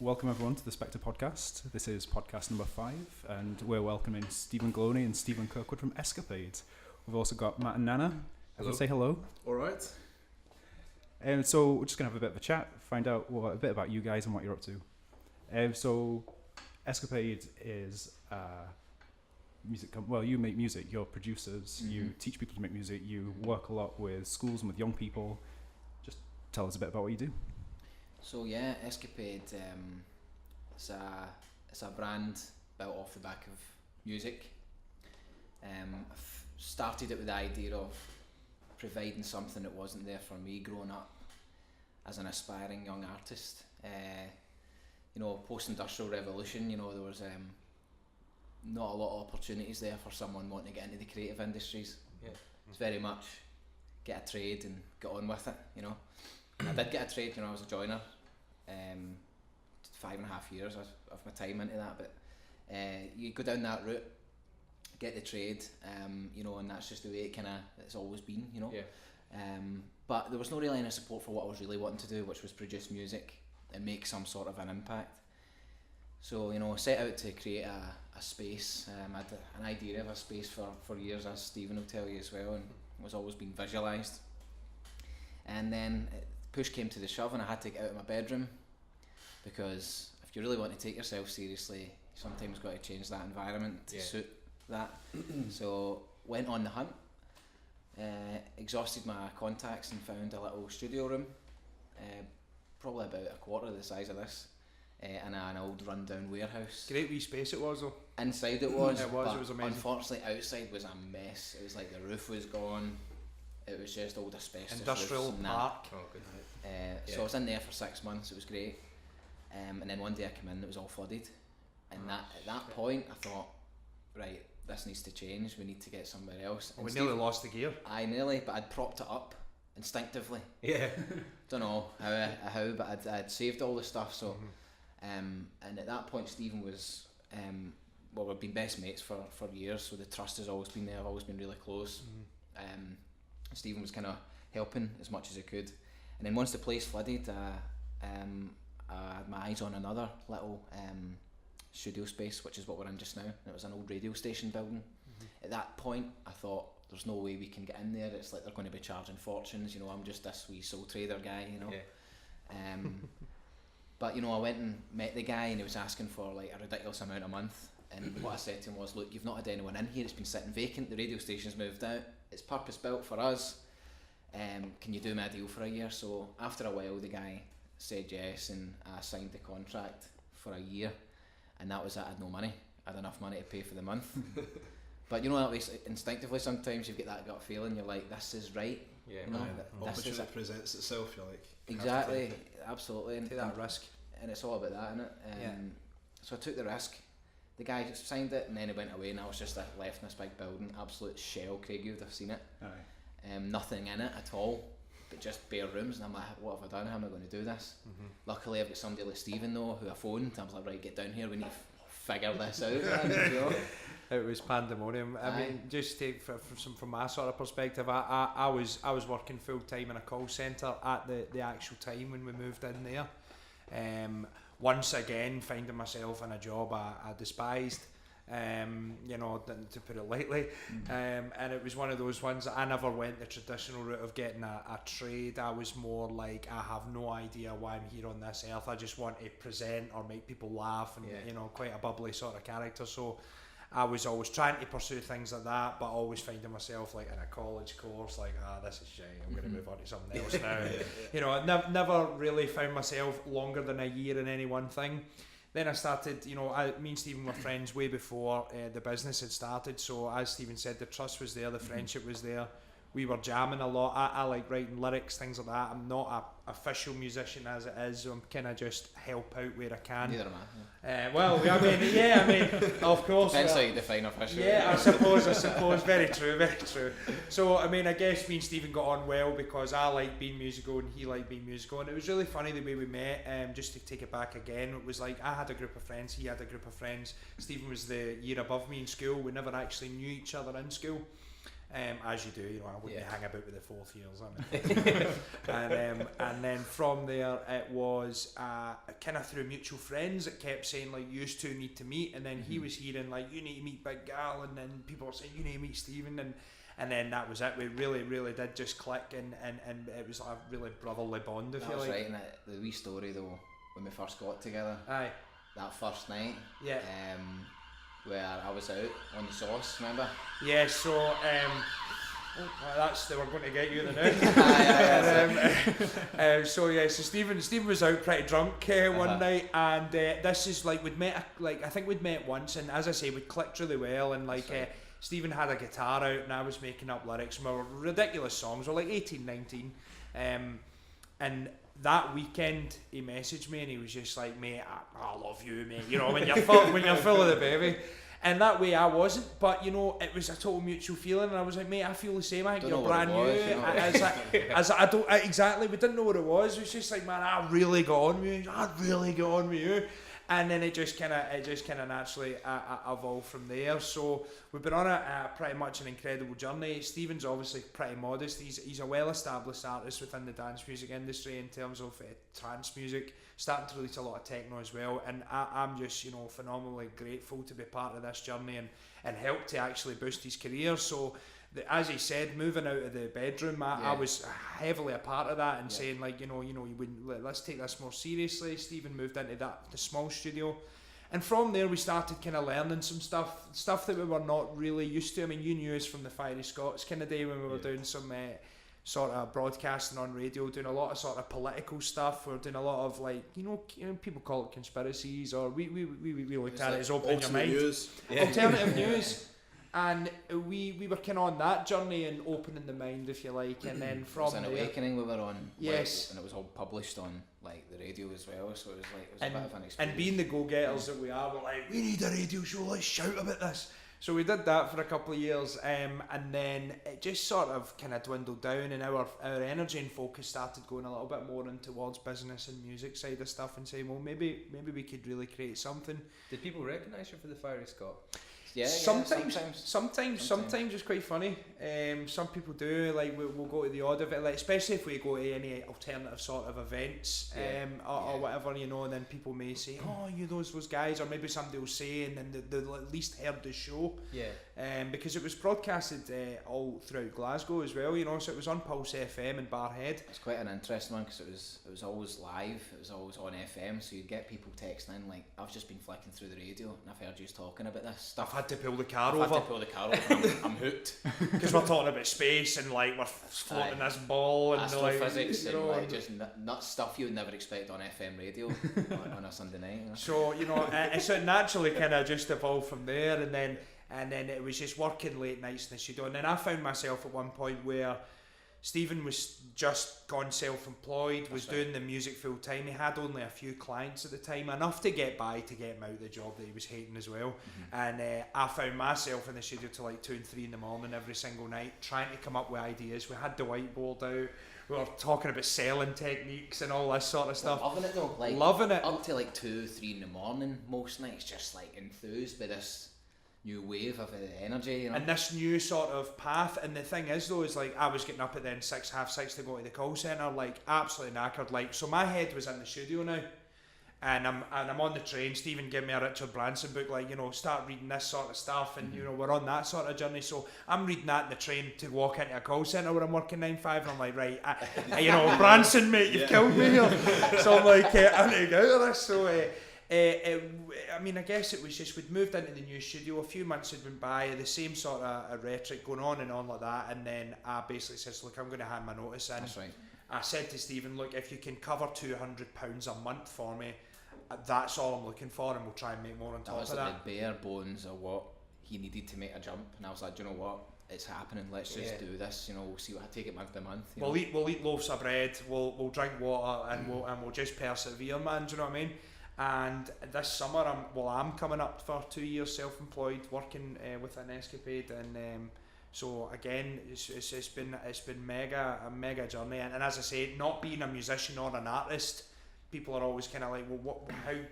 welcome everyone to the Spectre podcast. This is podcast number 5, and we're welcoming Stephen Galloni and Stephen Kirkwood from Skapade. We've also got Matt and Nana. Hello. Say hello. All right. And so we're just going to have a bit of a chat, find out a bit about you guys and what you're up to. So Skapade is music. Well, you make music. You're producers. Mm-hmm. You teach people to make music. You work a lot with schools and with young people. Just tell us a bit about what you do. So yeah, Skapade, it's a brand built off the back of music. I've started it with the idea of providing something that wasn't there for me growing up as an aspiring young artist. Post-industrial revolution, there was not a lot of opportunities there for someone wanting to get into the creative industries. Yeah. It's very much get a trade and get on with it, And I did get a trade when I was a joiner. 5.5 years of my time into that, but you go down that route, get the trade, and that's just the way it's always been, Yeah. But there was no really any support for what I was really wanting to do, which was produce music and make some sort of an impact. So I set out to create a space. I had an idea of a space for years, as Stephen will tell you as well, and it was always being visualised. And then push came to the shove and I had to get out of my bedroom, because if you really want to take yourself seriously, you sometimes got to change that environment to suit that. So went on the hunt, exhausted my contacts and found a little studio room, probably about a quarter the size of this, in an old rundown warehouse. Great wee space it was though. Inside it was, it was amazing. Unfortunately outside was a mess. It was like the roof was gone. It was just old asbestos. Industrial park. Oh, good. So I was in there for 6 months. It was great. And then one day I came in, it was all flooded. And at that point, I thought, right, this needs to change. We need to get somewhere else. Well, we nearly lost the gear. Nearly, but I'd propped it up instinctively. Yeah. Don't know how, but I'd saved all the stuff. So, and at that point, Stephen was, we've been best mates for years. So the trust has always been there. I've always been really close. Stephen was kind of helping as much as he could, and then once the place flooded, I had my eyes on another little studio space, which is what we're in just now. It was an old radio station building. At that point I thought, there's no way we can get in there, it's like they're going to be charging fortunes, I'm just this wee sole trader guy, but I went and met the guy, and he was asking for like a ridiculous amount a month. And what I said to him was, look, you've not had anyone in here, it's been sitting vacant, the radio station's moved out, it's purpose built for us, can you do me a deal for a year? So after a while the guy said yes, and I signed the contract for a year, and that was it. I had no money, I had enough money to pay for the month. But that way, instinctively sometimes you get that gut feeling, you're like, this is right. Yeah, opportunity presents itself, you're like, exactly, absolutely, and take that risk, and it's all about that, isn't it? So I took the risk. The guy just signed it, and then he went away, and I was just left in this big building, absolute shell. Craig, you would have seen it. Nothing in it at all, but just bare rooms, and I'm like, what have I done? How am I going to do this? Luckily I've got somebody like Stephen though, who I phoned. I was like, right, get down here, we need to figure this out. It was pandemonium. I mean, just take from my sort of perspective, I was working full time in a call centre at the actual time when we moved in there. Once again, finding myself in a job I despised, to put it lightly, and it was one of those ones that I never went the traditional route of getting a trade. I was more like, I have no idea why I'm here on this earth, I just want to present or make people laugh, and quite a bubbly sort of character. So I was always trying to pursue things like that, but always finding myself like in a college course, like, this is shit, I'm going to move on to something else now. I never really found myself longer than a year in any one thing. Then I started, me and Stephen were friends way before the business had started, so as Stephen said, the trust was there, the friendship was there. We were jamming a lot. I like writing lyrics, things like that. I'm not an official musician as it is, so I'm kind of just help out where I can. Neither am I. Of course. Depends how you define official. Yeah, I suppose. Very true. So, I guess me and Stephen got on well because I like being musical and he liked being musical. And it was really funny the way we met, just to take it back again. It was like I had a group of friends, he had a group of friends. Stephen was the year above me in school. We never actually knew each other in school. As you do, you know, I wouldn't hang about with the fourth years, I mean. And then from there, it was kind of through mutual friends that kept saying, like, you two need to meet, and then he was hearing, like, you need to meet Big Gal, and then people were saying, you need to meet Stephen, and then that was it. We really, really did just click, and it was a really brotherly bond, if you like. That's right, and the wee story though, when we first got together, Aye. that first night, Yeah. where I was out on the sauce, remember? Yeah, so they were going to get you the now. So Stephen was out pretty drunk one night, and this is like I think we'd met once, and as I say, we'd clicked really well, and like Stephen had a guitar out, and I was making up lyrics, and we were ridiculous songs, we were like 18, 19, and that weekend he messaged me and he was just like, mate, I love you, mate, you know, when you're full of the baby. And that way I wasn't, but you know, it was a total mutual feeling, and I was like, mate, I feel the same. I think you're brand new. I don't exactly. We didn't know what it was. It was just like, man, I really got on with you. And then it just kind of naturally evolved from there. So we've been on a pretty much an incredible journey. Stephen's obviously pretty modest. He's a well-established artist within the dance music industry in terms of trance music, starting to release a lot of techno as well. And I'm just, you know, phenomenally grateful to be part of this journey and help to actually boost his career. So as he said, moving out of the bedroom, I was heavily a part of that, and saying, like, you know, you wouldn't, let's take this more seriously. Stephen moved into the small studio, and from there we started kind of learning some stuff that we were not really used to. I mean, you knew us from the Fiery Scots kind of day when we were doing some sort of broadcasting on radio, doing a lot of sort of political stuff. We were doing a lot of, like, you know, people call it conspiracies, or we looked at it as open your mind, alternative news. And we were kind of on that journey and opening the mind, if you like, and then from there... It was an awakening we were on. Yes. And it was all published on, like, the radio as well, so it was a bit of an experience. And being the go-getters that we are, we're like, we need a radio show, let's shout about this. So we did that for a couple of years, and then it just sort of kind of dwindled down, and our energy and focus started going a little bit more in towards business and music side of stuff, and saying, well, maybe we could really create something. Did people recognise you for the Fiery Scot? Yeah, sometimes it's quite funny. Some people do, like, we'll go to the odd event, like, especially if we go to any alternative sort of events, or whatever, you know, and then people may say, oh, you those guys, or maybe somebody will say, and then they'll at least heard the show. Because it was broadcasted all throughout Glasgow as well, you know, so it was on Pulse FM in Barhead. It's quite an interesting one, because it was always live, it was always on FM, so you'd get people texting in like, I've just been flicking through the radio and I've heard you talking about this stuff. I've had to pull the car over. I'm hooked. Because we're talking about space, and like we're floating this ball and astrophysics, like, you know, and like just nuts stuff you would never expect on FM radio on a Sunday night. You know? So, you know, so it naturally kind of just evolved from there, and then it was just working late nights in the studio. And then I found myself at one point where Stephen was just gone self-employed, was doing the music full time. He had only a few clients at the time, enough to get by, to get him out of the job that he was hating as well. And I found myself in the studio till like 2 and 3 in the morning every single night, trying to come up with ideas. We had the whiteboard out, we were talking about selling techniques and all this sort of stuff. Loving it though, like, loving it. Up to like 2, 3 in the morning most nights, just like enthused by this new wave of energy, you know? And this new sort of path. And the thing is though, is like, I was getting up at then 6, half 6 to go to the call centre, like absolutely knackered. Like, so my head was in the studio now, and I'm on the train. Stephen gave me a Richard Branson book, like, you know, start reading this sort of stuff, and you know, we're on that sort of journey. So I'm reading that in the train to walk into a call centre where I'm working 9 to 5, and I'm like, right, you know, Branson, mate, you've killed me here. So I'm like, I need to get out of this. So I mean, I guess it was just, we'd moved into the new studio, a few months had went by, the same sort of rhetoric going on and on like that, and then I basically said, look, I'm going to hand my notice in. That's right. I said to Stephen, look, if you can cover £200 a month for me, that's all I'm looking for, and we'll try and make more on top of that. That was like the bare bones of what he needed to make a jump, and I was like, do you know what? It's happening. Let's just do this. You know, we'll see what I take it month to month. We'll eat loaves of bread. We'll drink water, and we'll just persevere, man. Do you know what I mean? And this summer, I'm coming up for 2 years self-employed, working within Skapade, and so again, it's been a mega journey. And as I say, not being a musician or an artist, people are always kind of like, well,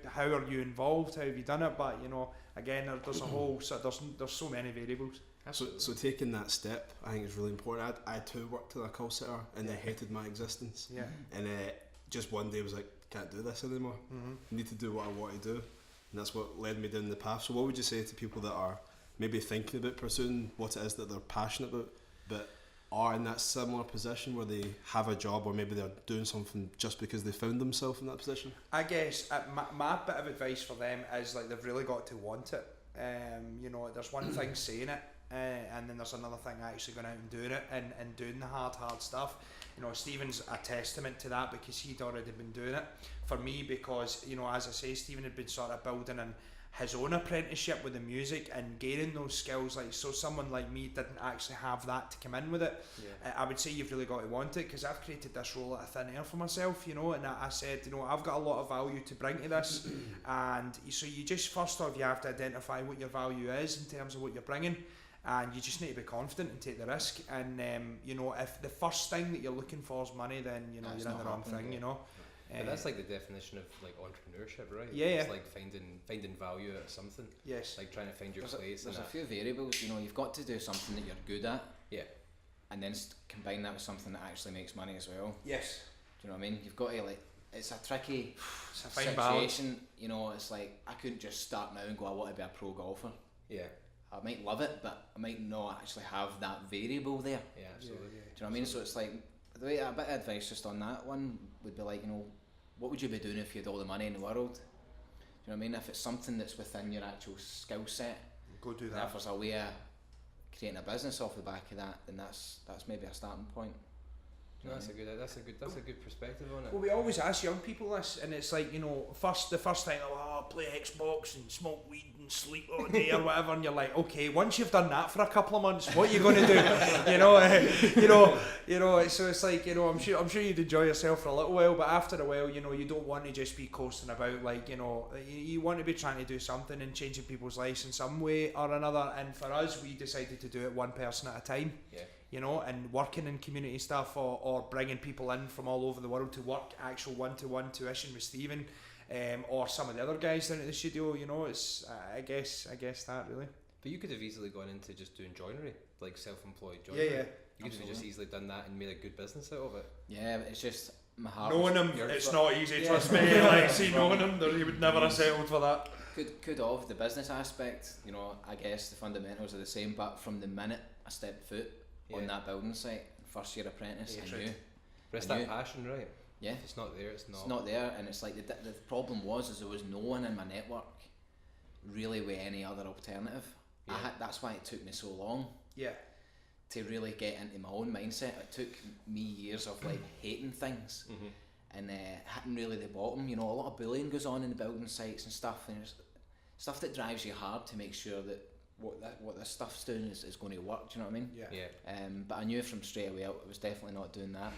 how are you involved? How have you done it? But you know, again, there's a whole, there's so many variables. So taking that step, I think is really important. I too worked in a call centre and I hated my existence. Yeah. And just one day I was like, can't do this anymore. I need to do what I want to do. And that's what led me down the path. So what would you say to people that are maybe thinking about pursuing what it is that they're passionate about, but are in that similar position where they have a job or maybe they're doing something just because they found themselves in that position? I guess my bit of advice for them is like they've really got to want it. You know, there's one thing saying it, and then there's another thing actually going out and doing it and doing the hard stuff. You know, Stephen's a testament to that because he'd already been doing it. For me, because, you know, as I say, Stephen had been sort of building in his own apprenticeship with the music and gaining those skills. Like, so someone like me didn't actually have that to come in with it. I would say you've really got to want it, because I've created this role out of thin air for myself, you know, and I said, you know, I've got a lot of value to bring to this. And so you just, first off, you have to identify what your value is in terms of what you're bringing. And you just need to be confident and take the risk. And you know, if the first thing that you're looking for is money, then you know you're in the wrong thing. You know. But that's like the definition of like entrepreneurship, right? Yeah, it's like finding value out of something. Yes. Like trying to find your place. There's a few variables. You know, you've got to do something that you're good at. Yeah. And then combine that with something that actually makes money as well. Yes. Do you know what I mean? You've got to it's a tricky it's a fine situation. Balance. You know, it's like I couldn't just start now and go, I want to be a pro golfer. Yeah. I might love it, but I might not actually have that variable there. Yeah, absolutely. Do you know what I mean? So it's like, the way, a bit of advice just on that one would be like, you know, what would you be doing if you had all the money in the world? Do you know what I mean? If it's something that's within your actual skill set, go do and that. if there's a way of creating a business off the back of that, then that's maybe a starting point. No, that's a good perspective on it. Well, we always ask young people this, and it's like, you know, the first time, I'll play Xbox and smoke weed and sleep all day or whatever, and you're like, okay, once you've done that for a couple of months, what are you going to do? you know. So it's like, you know, I'm sure you'd enjoy yourself for a little while, but after a while, you know, you don't want to just be coasting about. Like, you know, you want to be trying to do something and changing people's lives in some way or another. And for us, we decided to do it one person at a time. Yeah. You know, and working in community stuff or bringing people in from all over the world to work actual one-to-one tuition with Stephen, or some of the other guys down at the studio. You know, it's I guess that really. But you could have easily gone into just doing joinery, like self-employed joinery. Yeah. You could have just easily done that and made a good business out of it. Yeah, but it's just my heart. Knowing him, it's not easy. Trust me. Like, see, knowing him, he would never have settled for that. Could have the business aspect. You know, I guess the fundamentals are the same, but from the minute I stepped foot on that building site, first year apprentice, I knew. But it's that passion, right? Yeah. If it's not there, it's not. It's not there, and it's like the problem was there was no one in my network really with any other alternative. Yeah. That's why it took me so long. Yeah. To really get into my own mindset. It took me years of like hating things and hitting really the bottom. You know, a lot of bullying goes on in the building sites and stuff, and it's stuff that drives you hard to make sure that what this stuff's doing is going to work. Do you know what I mean? Yeah. But I knew from straight away I was definitely not doing that.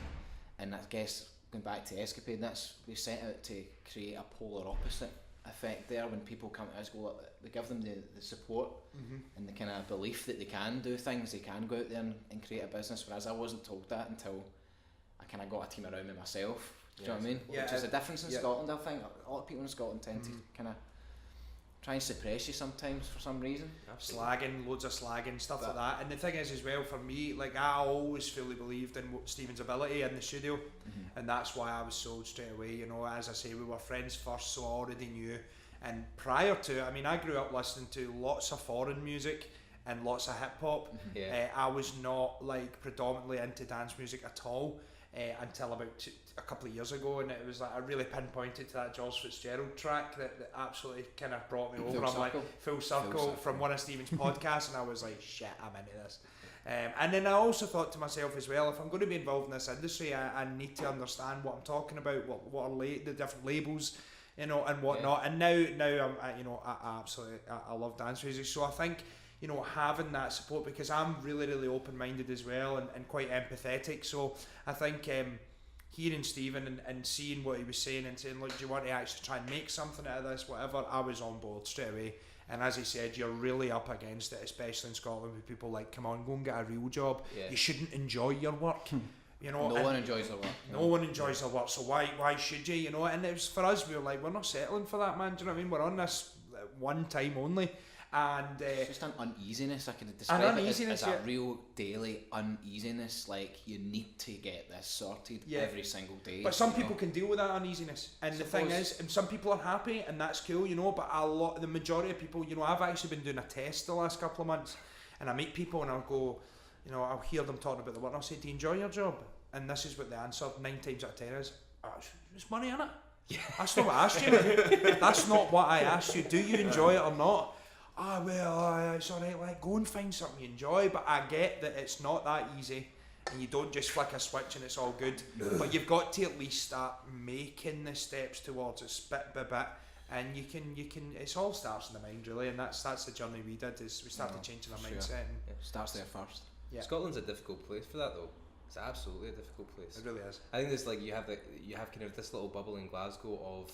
And I guess going back to Skapade, we set out to create a polar opposite effect there. When people come to us, we give them the support and the kind of belief that they can do things, they can go out there and create a business, whereas I wasn't told that until I kind of got a team around me myself. Do you know what I mean? Yeah, which is a difference in Scotland. I think a lot of people in Scotland tend to kind of try and suppress you sometimes for some reason. Slagging, loads of slagging, stuff like that. And the thing is as well, for me, like, I always fully believed in Stephen's ability in the studio, and that's why I was sold straight away. You know, as I say, we were friends first, so I already knew. And prior to, I mean, I grew up listening to lots of foreign music and lots of hip hop. I was not like predominantly into dance music at all until about a couple of years ago, and it was like I really pinpointed to that George Fitzgerald track that absolutely kind of brought me over. I'm like full circle from one of Stephen's podcasts, and I was like, shit, I'm into this. And then I also thought to myself as well, if I'm going to be involved in this industry, I need to understand what I'm talking about, what are the different labels, you know, and whatnot. And now I'm, you know, I absolutely I love dance music, so I think, you know, having that support, because I'm really, really open-minded as well and quite empathetic. So I think hearing Stephen and seeing what he was saying and saying, look, do you want to actually try and make something out of this, whatever, I was on board straight away. And as he said, you're really up against it, especially in Scotland, with people like, come on, go and get a real job. You shouldn't enjoy your work. You know, no one enjoys their work. No one enjoys their work, so why should you? You know, and it was for us, we were like, we're not settling for that, man. Do you know what I mean? We're on this one time only. And it's just an uneasiness. I can describe it as a real daily uneasiness. Like, you need to get this sorted every single day. But some people can deal with that uneasiness, and the thing is, and some people are happy, and that's cool, you know. But the majority of people, you know, I've actually been doing a test the last couple of months, and I meet people and I'll go, you know, I'll hear them talking about the work, and I'll say, do you enjoy your job? And this is what the answer 9 times out of 10 is, there's money in it. Yeah. That's not what I asked you. That's not what I asked you. Do you enjoy it or not? It's alright, like, go and find something you enjoy. But I get that it's not that easy, and you don't just flick a switch and it's all good. But you've got to at least start making the steps towards it bit by bit. And you can. It all starts in the mind, really, and that's the journey we did. Is we started changing our mindset. And starts there first. Yeah. Scotland's a difficult place for that, though. It's absolutely a difficult place. It really is. I think there's like you have kind of this little bubble in Glasgow of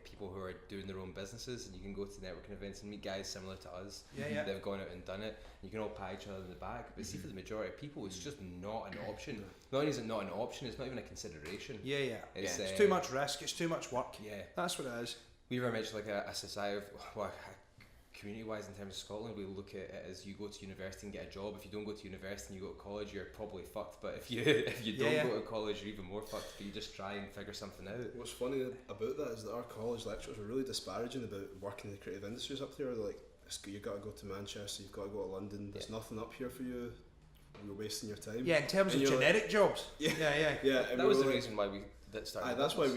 people who are doing their own businesses, and you can go to networking events and meet guys similar to us. Yeah. They've gone out and done it. You can all pat each other in the back. But see, for the majority of people, it's just not an option. Not only is it not an option, it's not even a consideration. Yeah. It's too much risk. It's too much work. Yeah, that's what it is. We very much like a society of community-wise in terms of Scotland, we look at it as you go to university and get a job. If you don't go to university and you go to college, you're probably fucked. But if you don't go to college, you're even more fucked. But you just try and figure something out. What's funny about that is that our college lecturers were really disparaging about working in the creative industries up here. They're like, you've got to go to Manchester, you've got to go to London, there's nothing up here for you, you're wasting your time. Yeah, in terms of generic jobs. Yeah. That was the reason why we started. That's why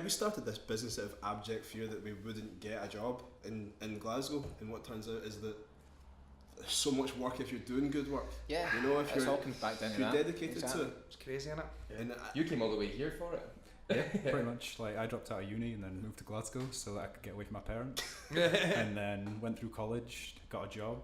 we started this business out of abject fear that we wouldn't get a job in Glasgow, and what turns out is that there's so much work if you're doing good work. Yeah, you know, if all comes back down to you're that. dedicated to it. It's crazy, isn't it? Yeah. And you came all the way here for it. Yeah, pretty much. Like, I dropped out of uni and then moved to Glasgow so that I could get away from my parents. And then went through college, got a job,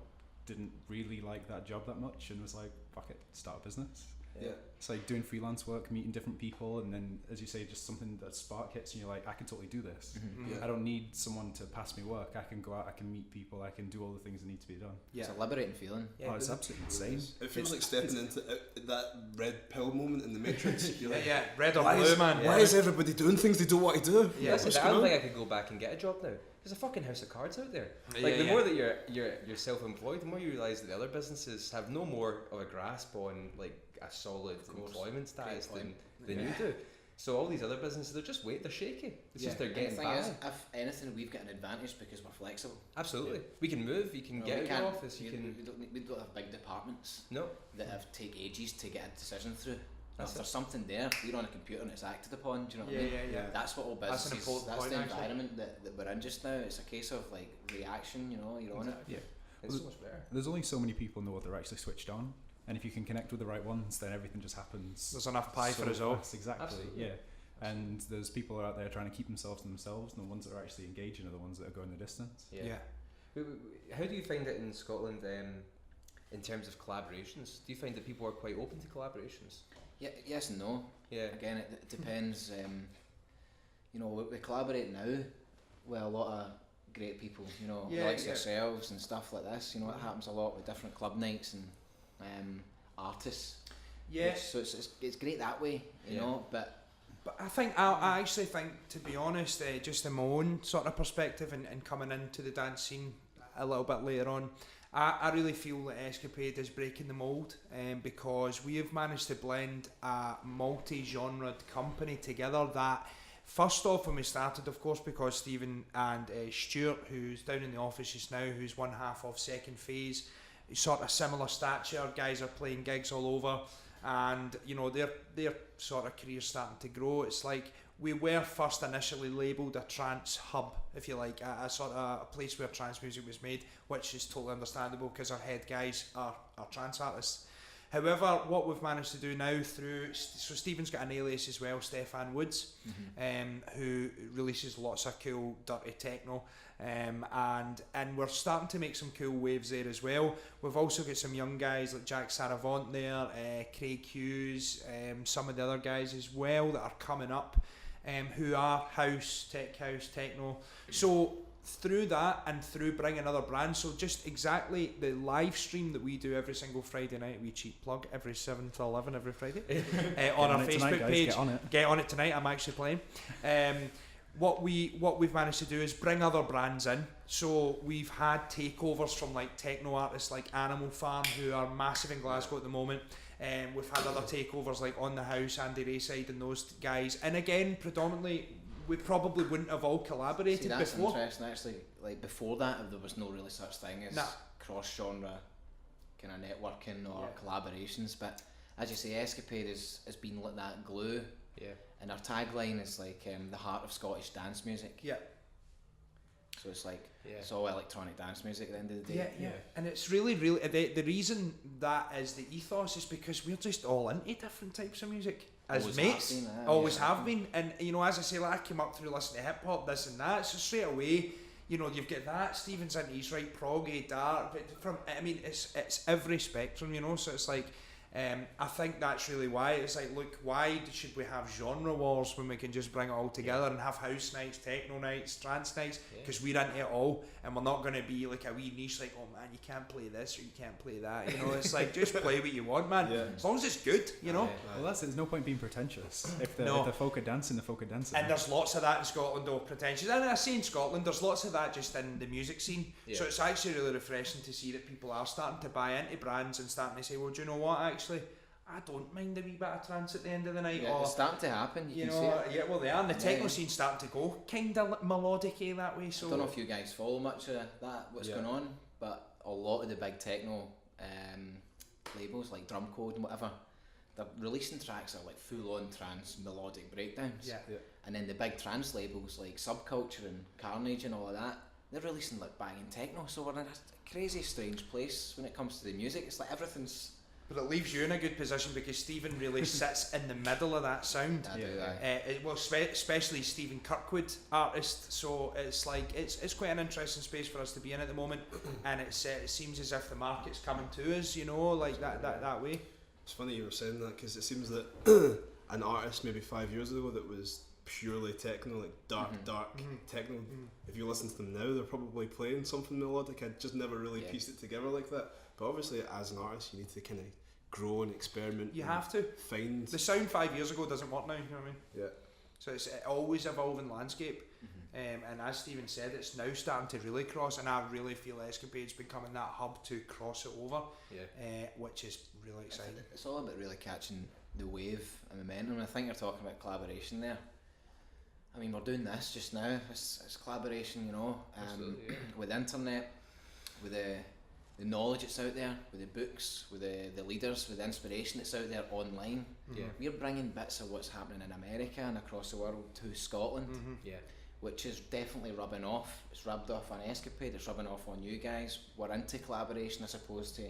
didn't really like that job that much, and was like, fuck it, start a business. Yeah. It's like doing freelance work, meeting different people, and then, as you say, just something that spark hits and you're like, I can totally do this. Mm-hmm. Yeah. I don't need someone to pass me work. I can go out, I can meet people, I can do all the things that need to be done. Yeah. It's a liberating feeling. Yeah, it's absolutely insane. It feels like stepping into that red pill moment in the Matrix. You're like, red or blue, man. Why is everybody doing things they don't want to do? Yeah, I don't think I could go back and get a job now. There's a fucking house of cards out there. Like, the more that you're self-employed, the more you realise that the other businesses have no more of a grasp on like a solid employment status than you do. So all these other businesses, they're shaky. It's just they're getting by. Is, if anything, we've got an advantage because we're flexible. Absolutely, we can move. You can get out of the office. We don't have big departments. No, that take ages to get a decision through. If there's something there, we're on a computer and it's acted upon. Do you know what I mean? Yeah. That's what all businesses. That's an important that's point, the actually. environment that we're in just now. It's a case of like reaction. You know, you're on it. Yeah. It's so much better. There's only so many people in the world that are actually switched on, and if you can connect with the right ones, then everything just happens. There's enough pie for us all. Exactly. Absolutely. Yeah. And there's people out there trying to keep themselves to themselves, and the ones that are actually engaging are the ones that are going the distance. Yeah. How do you find it in Scotland in terms of collaborations? Do you find that people are quite open to collaborations? Yeah, yes and no. Yeah. Again, it depends. You know, we collaborate now with a lot of great people. You know, like yourselves and stuff like this. You know, it happens a lot with different club nights and artists. Yeah. So it's great that way. You know, but I actually think, to be honest, just in my own sort of perspective and coming into the dance scene a little bit later on, I really feel that Skapade is breaking the mould, because we have managed to blend a multi-genre company together that, first off, when we started, of course, because Stephen and Stuart, who's down in the office just now, who's one half of Second Phase, sort of similar stature, guys are playing gigs all over, and you know their sort of careers starting to grow. It's like we were first initially labelled a trance hub, if you like, a sort of a place where trance music was made, which is totally understandable because our head guys are trance artists. However, what we've managed to do now so Stephen's got an alias as well, Stefan Woods, who releases lots of cool dirty techno, and we're starting to make some cool waves there as well. We've also got some young guys like Jack Saravant there, Craig Hughes, some of the other guys as well that are coming up, who are tech house, techno. So through that and through bringing other brands, so just exactly the live stream that we do every single Friday night, we cheap plug every 7 to 11 every Friday on our Facebook page. Get on it tonight, I'm actually playing. what we've managed to do is bring other brands in. So we've had takeovers from like techno artists like Animal Farm, who are massive in Glasgow at the moment. We've had other takeovers like On The House, Andy Rayside and those guys. And again, predominantly, we probably wouldn't have all collaborated See, that's before. interesting actually. Like before that, there was no really such thing as cross-genre kind of networking or collaborations. But as you say, Escapade has been like that glue. Yeah. And our tagline is like the heart of Scottish dance music. Yeah. So it's like it's all electronic dance music at the end of the day. Yeah. And it's really the reason that is the ethos is because we're just all into different types of music as Always mates. have been, Always have been. And you know, as I say, like, I came up through listening to hip hop, this and that. So straight away, you know, you've got that. Stephen's into his right proggy, dark. But it's every spectrum, you know. So it's like. I think that's really why it's like, look, why should we have genre wars when we can just bring it all together and have house nights, techno nights, trance nights, because we're into it all, and we're not going to be like a wee niche like, oh man, you can't play this or you can't play that, you know. It's like, just play what you want, man, as long as it's good, you know. Well, there's no point being pretentious. If the folk are dancing, the folk are dancing. And there's lots of that in Scotland, though, pretentious. And I say in Scotland, there's lots of that just in the music scene. So it's actually really refreshing to see that people are starting to buy into brands and starting to say, well, do you know what, actually, I don't mind a wee bit of trance at the end of the night. Yeah, it's starting to happen. You can know, see it. yeah, well, they are. And the techno scene's starting to go kind of melodic that way. So I don't know if you guys follow much of that, what's going on, but a lot of the big techno labels like Drum Code and whatever, they're releasing tracks that are like full-on trance melodic breakdowns. Yeah. And then the big trance labels like Subculture and Carnage and all of that, they're releasing like banging techno. So we're in a crazy, strange place when it comes to the music. It's like everything's. But it leaves you in a good position because Stephen really sits in the middle of that sound. Well, especially Stephen Kirkwood, artist. So it's like it's quite an interesting space for us to be in at the moment, and it seems as if the market's coming to us, you know, like that way. It's funny you were saying that because it seems that an artist maybe 5 years ago that was purely techno, like dark techno. If you listen to them now, they're probably playing something melodic. I just never really pieced it together like that. But obviously, as an artist, you need to kind of grow and experiment. You have to find the sound 5 years ago doesn't work now. You know what I mean? Yeah. So it's always evolving landscape, and as Stephen said, it's now starting to really cross. And I really feel Escapade's becoming that hub to cross it over. Which is really exciting. It's all about really catching the wave and momentum. I think you're talking about collaboration there. I mean, we're doing this just now. It's collaboration, you know, with the internet, with the knowledge that's out there, with the books, with the leaders, with the inspiration that's out there online. We're bringing bits of what's happening in America and across the world to Scotland, which is definitely rubbing off. It's rubbed off on Escapade, it's rubbing off on you guys. We're into collaboration as opposed to, you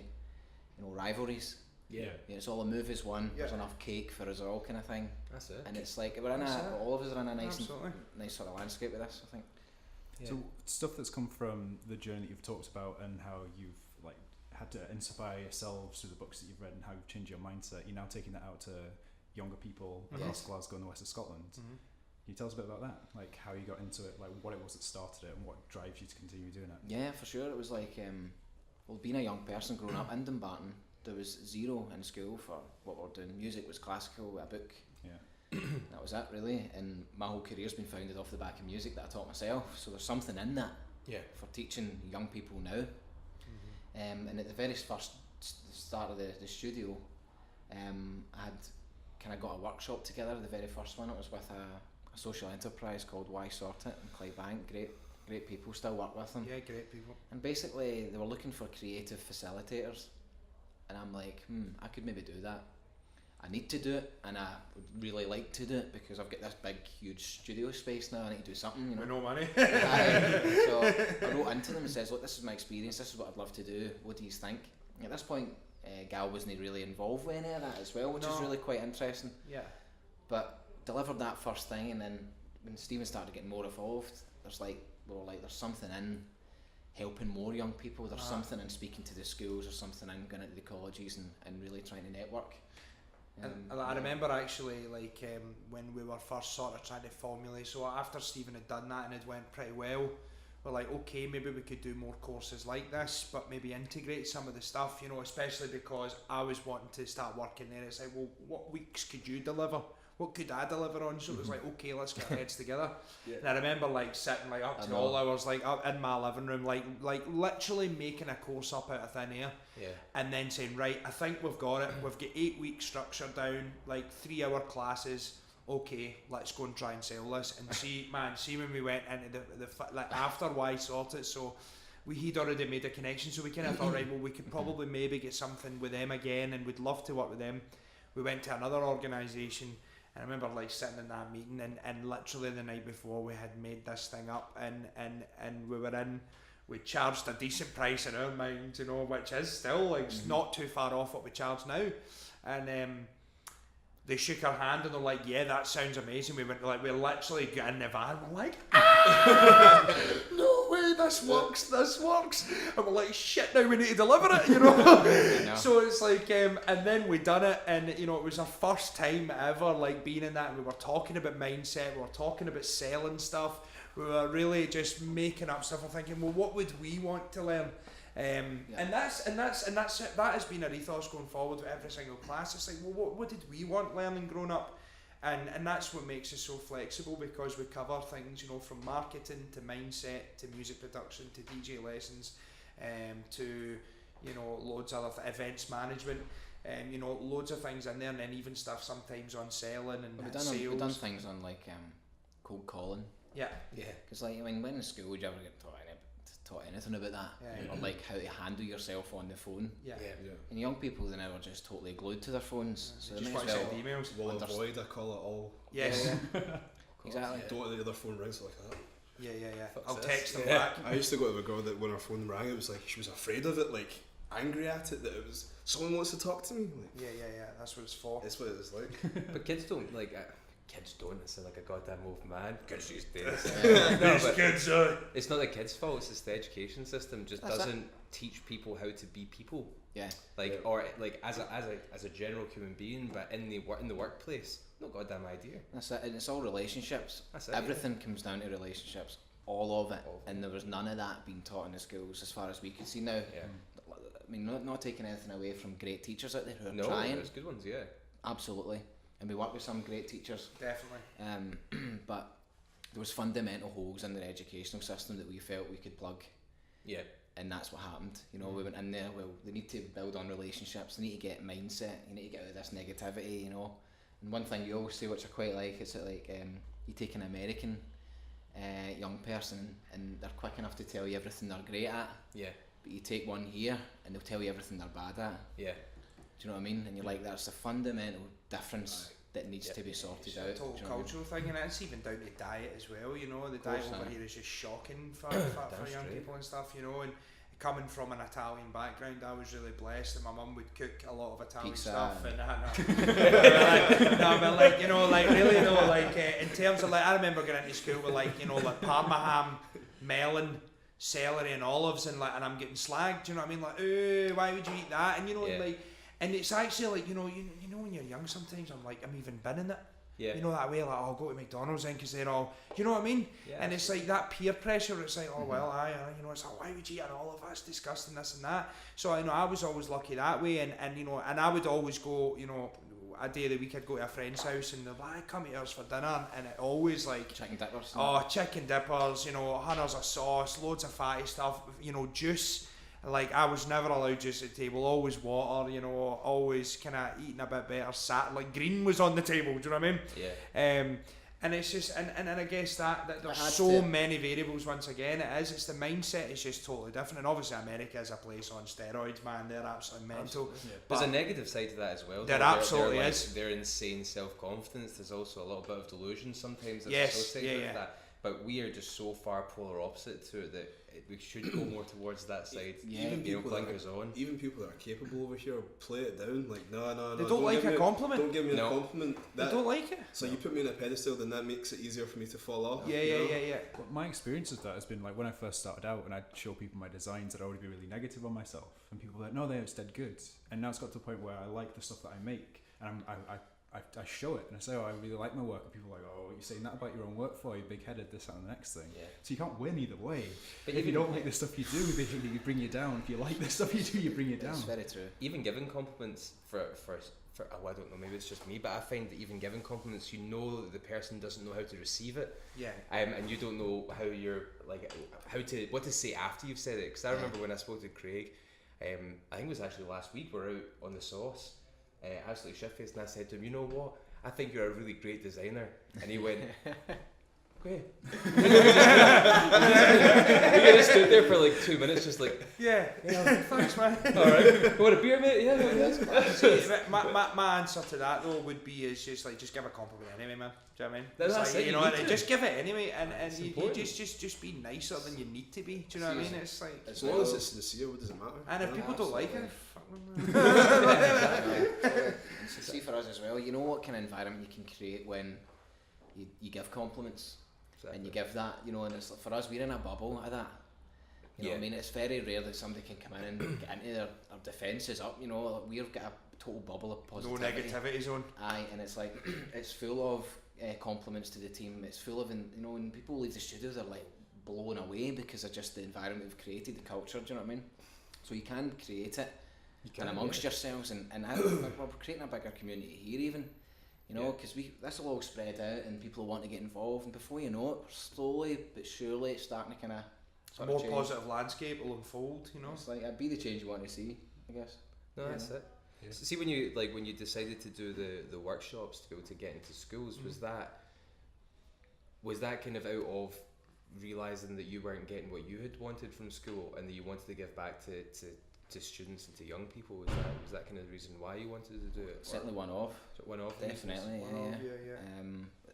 know, rivalries. It's all a move as one. There's enough cake for us all, kind of thing. That's it. And it's like we're in all of us are in a nice sort of landscape with this, I think. So stuff that's come from the journey that you've talked about and how you've like had to inspire yourselves through the books that you've read and how you've changed your mindset. You're now taking that out to younger people across Glasgow and the west of Scotland. Can you tell us a bit about that? Like how you got into it, like what it was that started it and what drives you to continue doing it? Yeah, for sure. It was like, well, being a young person growing up in Dumbarton, there was zero in school for what we're doing. Music was classical, a book. That was it really, and my whole career's been founded off the back of music that I taught myself, so there's something in that for teaching young people now. And at the very first start of the studio, I had kind of got a workshop together. The very first one, it was with a social enterprise called Why Sort It in Clydebank. Great people, still work with them. Yeah, great people. And basically they were looking for creative facilitators, and I'm like, I could maybe do that. I need to do it, and I would really like to do it because I've got this big, huge studio space now. I need to do something, you know. With no money. So I wrote into them and says, look, this is my experience, this is what I'd love to do, what do you think? And at this point, Gal wasn't really involved with any of that as well, which is really quite interesting. But delivered that first thing, and then when Stephen started getting more involved, there's something in helping more young people, there's something in speaking to the schools, there's something in going into the colleges and really trying to network. And I remember actually when we were first sort of trying to formulate, so after Stephen had done that and it went pretty well, we're like, okay, maybe we could do more courses like this, but maybe integrate some of the stuff, you know, especially because I was wanting to start working there. It's like, well, what weeks could you deliver? what could I deliver on? So it was like, okay, let's get our heads together. And I remember like sitting like up to all hours, like up in my living room, like literally making a course up out of thin air. And then saying, right, I think we've got it. We've got 8 week structure down, like 3-hour classes. Okay, let's go and try and sell this and see when we went into the like after why sort it. So he'd already made a connection, so we kind of thought, right, well, we could probably maybe get something with them again, and we'd love to work with them. We went to another organisation, and I remember like sitting in that meeting, and literally the night before we had made this thing up, and we were in. We charged a decent price in our mind, you know, which is still like not too far off what we charge now, and they shook our hand and they're like, yeah, that sounds amazing. We literally got in the van, we're like, no way, this works. And we're like, shit, now we need to deliver it, you know. So it's like, and then we done it, and you know, it was our first time ever like being in that. We were talking about mindset, we were talking about selling stuff, we were really just making up stuff and thinking, well, what would we want to learn? And that has been our ethos going forward with every single class. It's like, well, what did we want learning growing up? And that's what makes us so flexible, because we cover things, you know, from marketing to mindset to music production to DJ lessons, to, you know, loads of other events management, you know, loads of things in there, and then even stuff sometimes on selling and sales. We've done things on like cold calling. Yeah. Because like, I mean, when in school would you ever get taught anything about that, or like how to handle yourself on the phone? And young people, they never just totally glued to their phones, so they just might want as to well send emails. Well, avoid, I call it all. Yes. Exactly. Don't let the other phone rings like that. Yeah. I'll text them back. I used to go to a girl that when her phone rang, it was like she was afraid of it, like angry at it, that it was someone wants to talk to me. Like, yeah. That's what it's for. that's what it's like. But kids don't like. Kids don't. It's like a goddamn old man. Kids these days. These kids are. It's not the kids' fault. It's just the education system just That's doesn't teach people how to be people. Yeah. Like or like as a general human being, but in the workplace, no goddamn idea. That's it, and it's all relationships. That's it, Everything comes down to relationships, all of it, and there was none of that being taught in the schools as far as we could see now. I mean, not taking anything away from great teachers out there who are trying. There's good ones, Absolutely. And we work with some great teachers. Definitely. But there was fundamental holes in the educational system that we felt we could plug. Yeah. And that's what happened. You know, we went in there, well, they need to build on relationships, they need to get mindset, you need to get out of this negativity, you know. And one thing you always say, which I quite like, is that like, you take an American young person and they're quick enough to tell you everything they're great at. Yeah. But you take one here and they'll tell you everything they're bad at. Yeah. Do you know what I mean? And you're like, that's a fundamental difference that needs to be sorted it's out. a total cultural thing, and it's even down to diet as well, you know. The diet over here is just shocking for young people and stuff, you know. And coming from an Italian background, I was really blessed that my mum would cook a lot of Italian stuff, and but like, you know, like really though, like in terms of like, I remember going into school with like, you know, like Parma ham, melon, celery and olives, and like, and I'm getting slagged, do you know what I mean? Like, why would you eat that? And you know, like, and it's actually like, you know when you're young, sometimes I'm like, I'm even binning it. Yeah. You know, that way, like, I'll go to McDonald's then because they're all, you know what I mean? Yeah, and it's like that peer pressure. It's like, oh well, you know, it's like, why would you eat an olive? That's disgusting, this and that. So I know I was always lucky that way, and you know, and I would always go, you know, a day of the week I'd go to a friend's house and they're like, come to ours for dinner, and it always like chicken dippers. Chicken dippers, you know, hunters of sauce, loads of fatty stuff, you know, juice. Like, I was never allowed juice at the table, always water, you know, always kind of eating a bit better, like green was on the table, do you know what I mean? Yeah. And it's just, and I guess that there's so many variables. Once again, it's the mindset is just totally different, and obviously America is a place on steroids, man. They're absolutely mental. Yeah. There's a negative side to that as well. There absolutely like, is. Their insane self-confidence. There's also a little bit of delusion sometimes that's yes, associated with that. But we are just so far polar opposite to it that we should go more towards that side. Even people blinkers on. Even people that are capable over here play it down. Like, no. They don't like a compliment. Don't give me a compliment. They don't like it. So you put me on a pedestal, then that makes it easier for me to fall off. Yeah. Well, my experience of that has been like when I first started out and I'd show people my designs, I'd already be really negative on myself, and people were like, no, they just did good. And now it's got to the point where I like the stuff that I make, and I I show it and I say, oh, I really like my work, and people are like, oh, you're saying that about your own work for, you big-headed, this, that, and the next thing. Yeah. So you can't win either way. But if you don't like the stuff you do, they bring you down. If you like the stuff you do, you bring you down. That's very true. Even giving compliments for I don't know, maybe it's just me, but I find that even giving compliments, you know that the person doesn't know how to receive it. Yeah. And you don't know how you're like what to say after you've said it. Because I remember when I spoke to Craig, I think it was actually last week. We're out on the sauce, absolutely shit-faced, and I said to him, you know what? I think you're a really great designer. And he went, okay. We just stood there for like 2 minutes, just like, yeah, thanks, man. All right, want a beer, mate? Yeah, that's See, my answer to that though would be is just give a compliment anyway, man. Do you know what I mean? That's like, it, you know, just give it anyway, and you just be nicer than you need to be. Do you know what I mean? It's like, as long as it's sincere, what does it matter? And if people don't like it, fuck them. See, for us as well, you know what kind of environment you can create when you give compliments. Exactly. And you give that, you know, and it's, for us, we're in a bubble of that. You know what I mean? It's very rare that somebody can come in and get into their defences up, you know. We've got a total bubble of positivity. No negativity zone. Aye, and it's like, it's full of compliments to the team. It's full of, you know, when people leave the studio, they're like blown away because of just the environment we've created, the culture, do you know what I mean? So you can create it amongst yourselves, and we're creating a bigger community here even. You know, because this will all spread out and people want to get involved, and before you know it, slowly but surely it's starting to kind of a more positive landscape will unfold. You know, it's like it'd be the change you want to see, I guess. No, that's it. Yeah. So see, when you decided to do the workshops to be able to get into schools, was that kind of out of realising that you weren't getting what you had wanted from school and that you wanted to give back to students and to young people? Was that kind of the reason why you wanted to do it? Certainly one of. Definitely, yeah.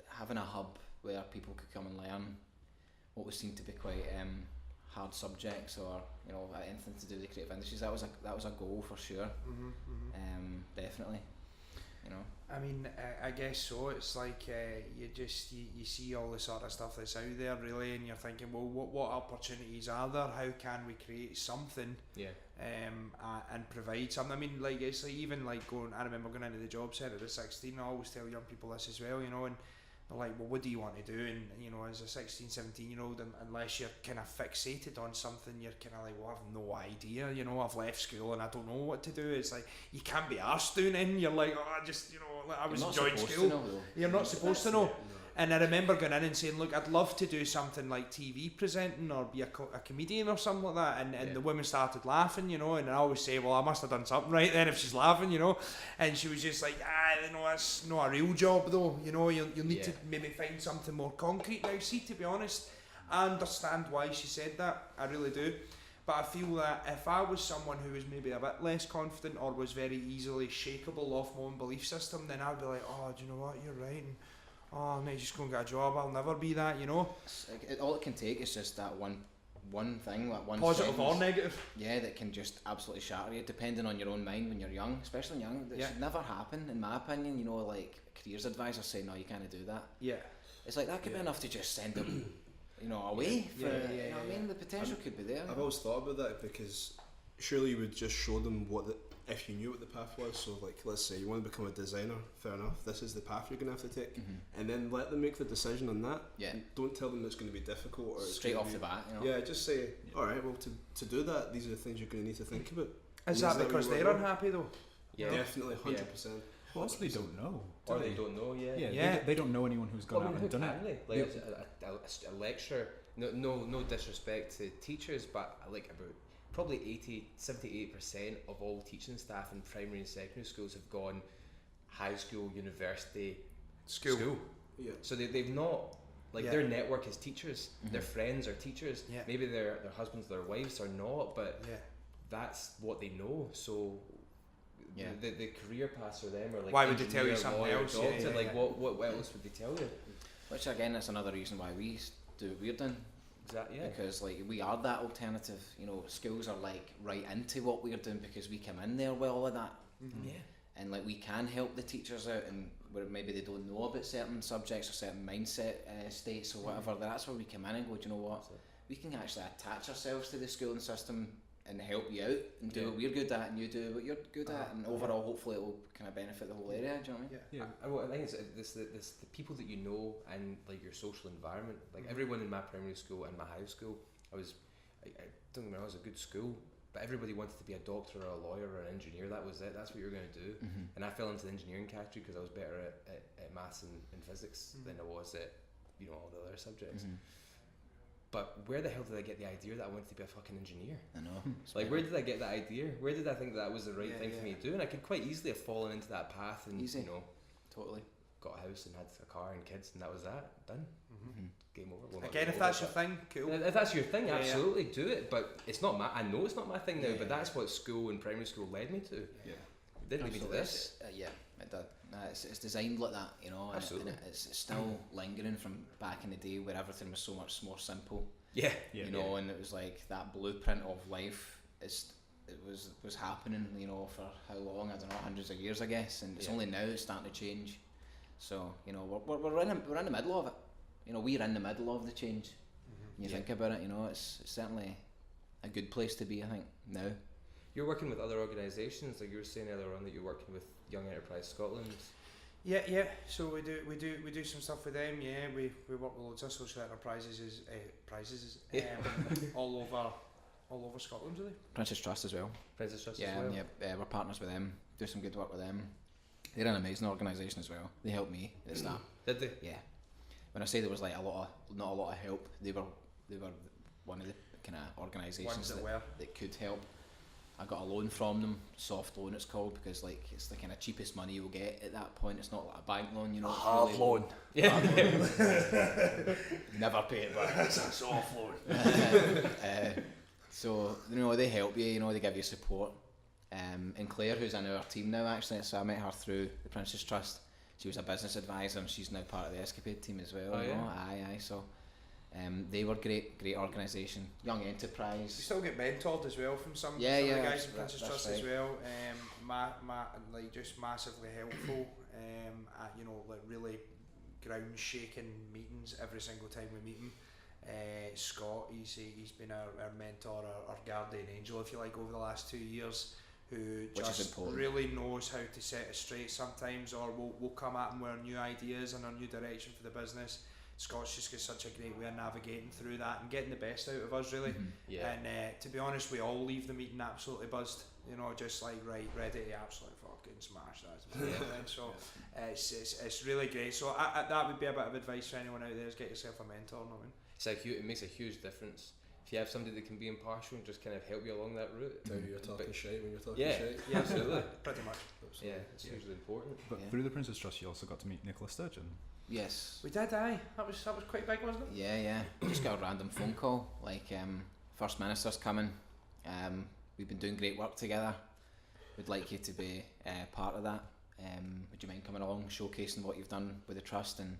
Having a hub where people could come and learn what would seem to be quite hard subjects, or you know, anything to do with the creative industries. That was a goal for sure. Definitely. You know. I mean, I guess so. It's like you see all the sort of stuff that's out there, really, and you're thinking, well, what opportunities are there? How can we create something? Yeah. And provide something. I mean, like it's like even like I remember going into the job centre at 16. I always tell young people this as well, you know, and they're like, well, what do you want to do? And you know, as a 16, 17-year-old, unless you're kind of fixated on something, you're kind of like, well, I've no idea. You know, I've left school and I don't know what to do. It's like you can't be arsed doing it. You're like, oh, I just, you know, I was enjoying school. You're not supposed to know. And I remember going in and saying, look, I'd love to do something like TV presenting or be a comedian or something like that. And the women started laughing, you know, and I always say, well, I must have done something right then if she's laughing, you know. And she was just like, you know, that's not a real job though, you know, you'll need to maybe find something more concrete. Now, see, to be honest, I understand why she said that, I really do. But I feel that if I was someone who was maybe a bit less confident or was very easily shakeable off my own belief system, then I'd be like, oh, do you know what, you're right. And, oh, I might just go and get a job. I'll never be that, you know. All it can take is just that one thing, that one positive sentence, or negative. Yeah, that can just absolutely shatter you, depending on your own mind when you're young, especially young. That should never happen, in my opinion. You know, like careers advisors say, no, you can't do that. Yeah. It's like that could be enough to just send them, you know, away. You know what I mean? The potential could be there. I've always thought about that because surely you would just show them if you knew what the path was. So like, let's say you want to become a designer, fair enough, this is the path you're going to have to take, and then let them make the decision on that. Don't tell them it's going to be difficult or straight off the bat, you know. Just say, alright, well, to do that, these are the things you're going to need to think about. Is that because they're unhappy though? Yeah, definitely, 100%. Well, they don't know. Or they don't know, They don't know anyone who's gone out and done it. Like a lecture, no disrespect to teachers, but like about probably 78% of all teaching staff in primary and secondary schools have gone high school, university, school. Yeah. So they've not, like their network is teachers, their friends are teachers, maybe their husbands, their wives are not, but that's what they know. So the career paths for them are like, why would they tell you something else? Like what else would they tell you? Which again, that's another reason why we do what we're doing. Exactly, because like we are that alternative, you know. Schools are like right into what we're doing because we come in there with all of that, and like we can help the teachers out, and where maybe they don't know about certain subjects or certain mindset states or whatever. That's where we come in and go, do you know what, we can actually attach ourselves to the schooling system and help you out and do what we're good at and you do what you're good at, and overall hopefully it will kind of benefit the whole area. Do you know what I mean? I think it's the people that you know and like your social environment. Like everyone in my primary school and my high school, I don't get me wrong, I was a good school, but everybody wanted to be a doctor or a lawyer or an engineer. That was it. That's what you were going to do. And I fell into the engineering category because I was better at maths and physics than I was at all the other subjects. But where the hell did I get the idea that I wanted to be a fucking engineer? I know. Like, where did I get that idea? Where did I think that was the right thing for me to do? And I could quite easily have fallen into that path and, totally got a house and had a car and kids, and that was that. Done. Game over. Well, Again, if that's your thing, cool. If that's your thing, absolutely do it. But it's not I know it's not my thing now, but that's what school and primary school led me to. It didn't lead me to this. It did. It's designed like that, Absolutely. And it's still lingering from back in the day where everything was so much more simple. And it was like that blueprint of life. It was happening, for how long? I don't know, hundreds of years, I guess. And it's only now it's starting to change. So we're in the middle of it. We're in the middle of the change. When you think about it, it's certainly a good place to be, I think, now. You're working with other organisations, like you were saying earlier on that you're working with Young Enterprise Scotland. Yeah. So we do some stuff with them. Yeah, we work with loads of social enterprises all over Scotland, really. Princess Trust as well. Princess Trust as well. Yeah, we're partners with them. Do some good work with them. They're an amazing organisation as well. They helped me at the start. Did they? Yeah. When I say there was like not a lot of help, they were one of the kind of organisations that could help. I got a loan from them, soft loan it's called, because like it's the kind of cheapest money you'll get at that point. It's not like a bank loan, A hard really loan. Yeah. Never pay it back. It's a soft loan. So they help you. They give you support. And Claire, who's in our team now, actually, so I met her through the Princess Trust. She was a business advisor, and she's now part of the Skapade team as well. Aye. So. They were great organisation. Young Enterprise. You still get mentored as well from some of the guys in Princess Trust as well. Just massively helpful. Like really ground shaking meetings every single time we meet him. Scott, he's been our mentor, our guardian angel, if you like, over the last 2 years. Who just really knows how to set us straight sometimes, or we'll come at him with our new ideas and our new direction for the business. Scott's just got such a great way of navigating through that and getting the best out of us, really. And to be honest, we all leave the meeting absolutely buzzed, just like ready to absolutely fucking smash that. So it's really great. So that would be a bit of advice for anyone out there: is get yourself a mentor. It makes a huge difference. If you have somebody that can be impartial and just kind of help you along that route. Tell you you're talking shite when you're talking shite. Yeah, absolutely. Pretty much. Absolutely. Yeah, it's hugely important. But through the Princess Trust, you also got to meet Nicola Sturgeon. Yes. We did, aye. That was quite big, wasn't it? Yeah. Just got a random phone call, like First Minister's coming. We've been doing great work together. We'd like you to be part of that. Would you mind coming along, showcasing what you've done with the Trust and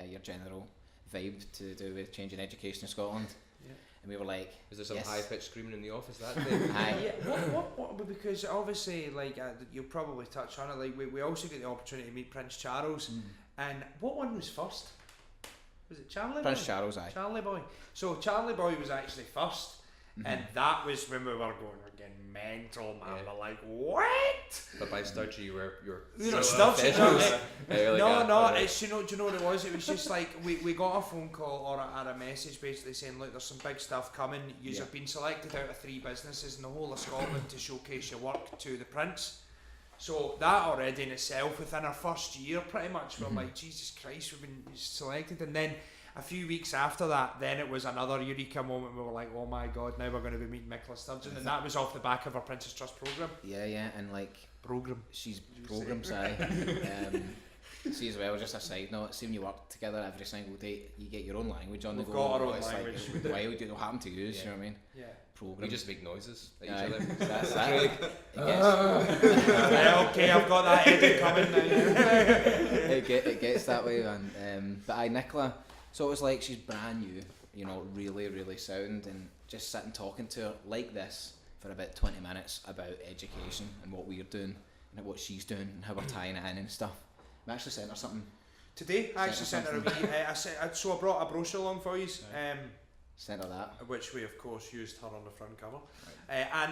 your general vibe to do with changing education in Scotland? Yeah. And we were like, is there some high-pitched screaming in the office that day? Aye. What, because obviously, like, you'll probably touch on it, like, we also get the opportunity to meet Prince Charles. And what one was first? Was it Charlie Prince Boy? Charles, aye. Charlie Boy. So Charlie Boy was actually first, and that was when we were getting mental, man. We're like, what? But by Sturgeon, you were Sturgeon. No. It's do you know what it was? It was just like we got a phone call or a message basically saying, look, there's some big stuff coming. You have been selected out of 3 businesses in the whole of Scotland to showcase your work to the Prince. So that already in itself, within our first year, pretty much, we're like, Jesus Christ, we've been selected. And then a few weeks after that, then it was another eureka moment. We were like, oh my God, now we're going to be meeting Nicola Sturgeon, and that was off the back of our Princess Trust programme. Yeah, and like she's programmes, aye. See as well, just a side note, see when you work together every single day, you get your own language on the go. We've got our own language. Like, why would you happen to use? You know what I mean? Yeah. We just make noises at each Aye. other. That's that. Okay, I've got that edit coming now. It gets that way, man. But aye, Nicola. So it was like she's brand new, really, really sound, and just sitting talking to her like this for about 20 minutes about education and what we're doing and what she's doing and how we're tying it in and stuff. I actually sent her something. Today, I actually sent her a wee. So I brought a brochure along for you. centre that. Which we of course used her on the front cover, and I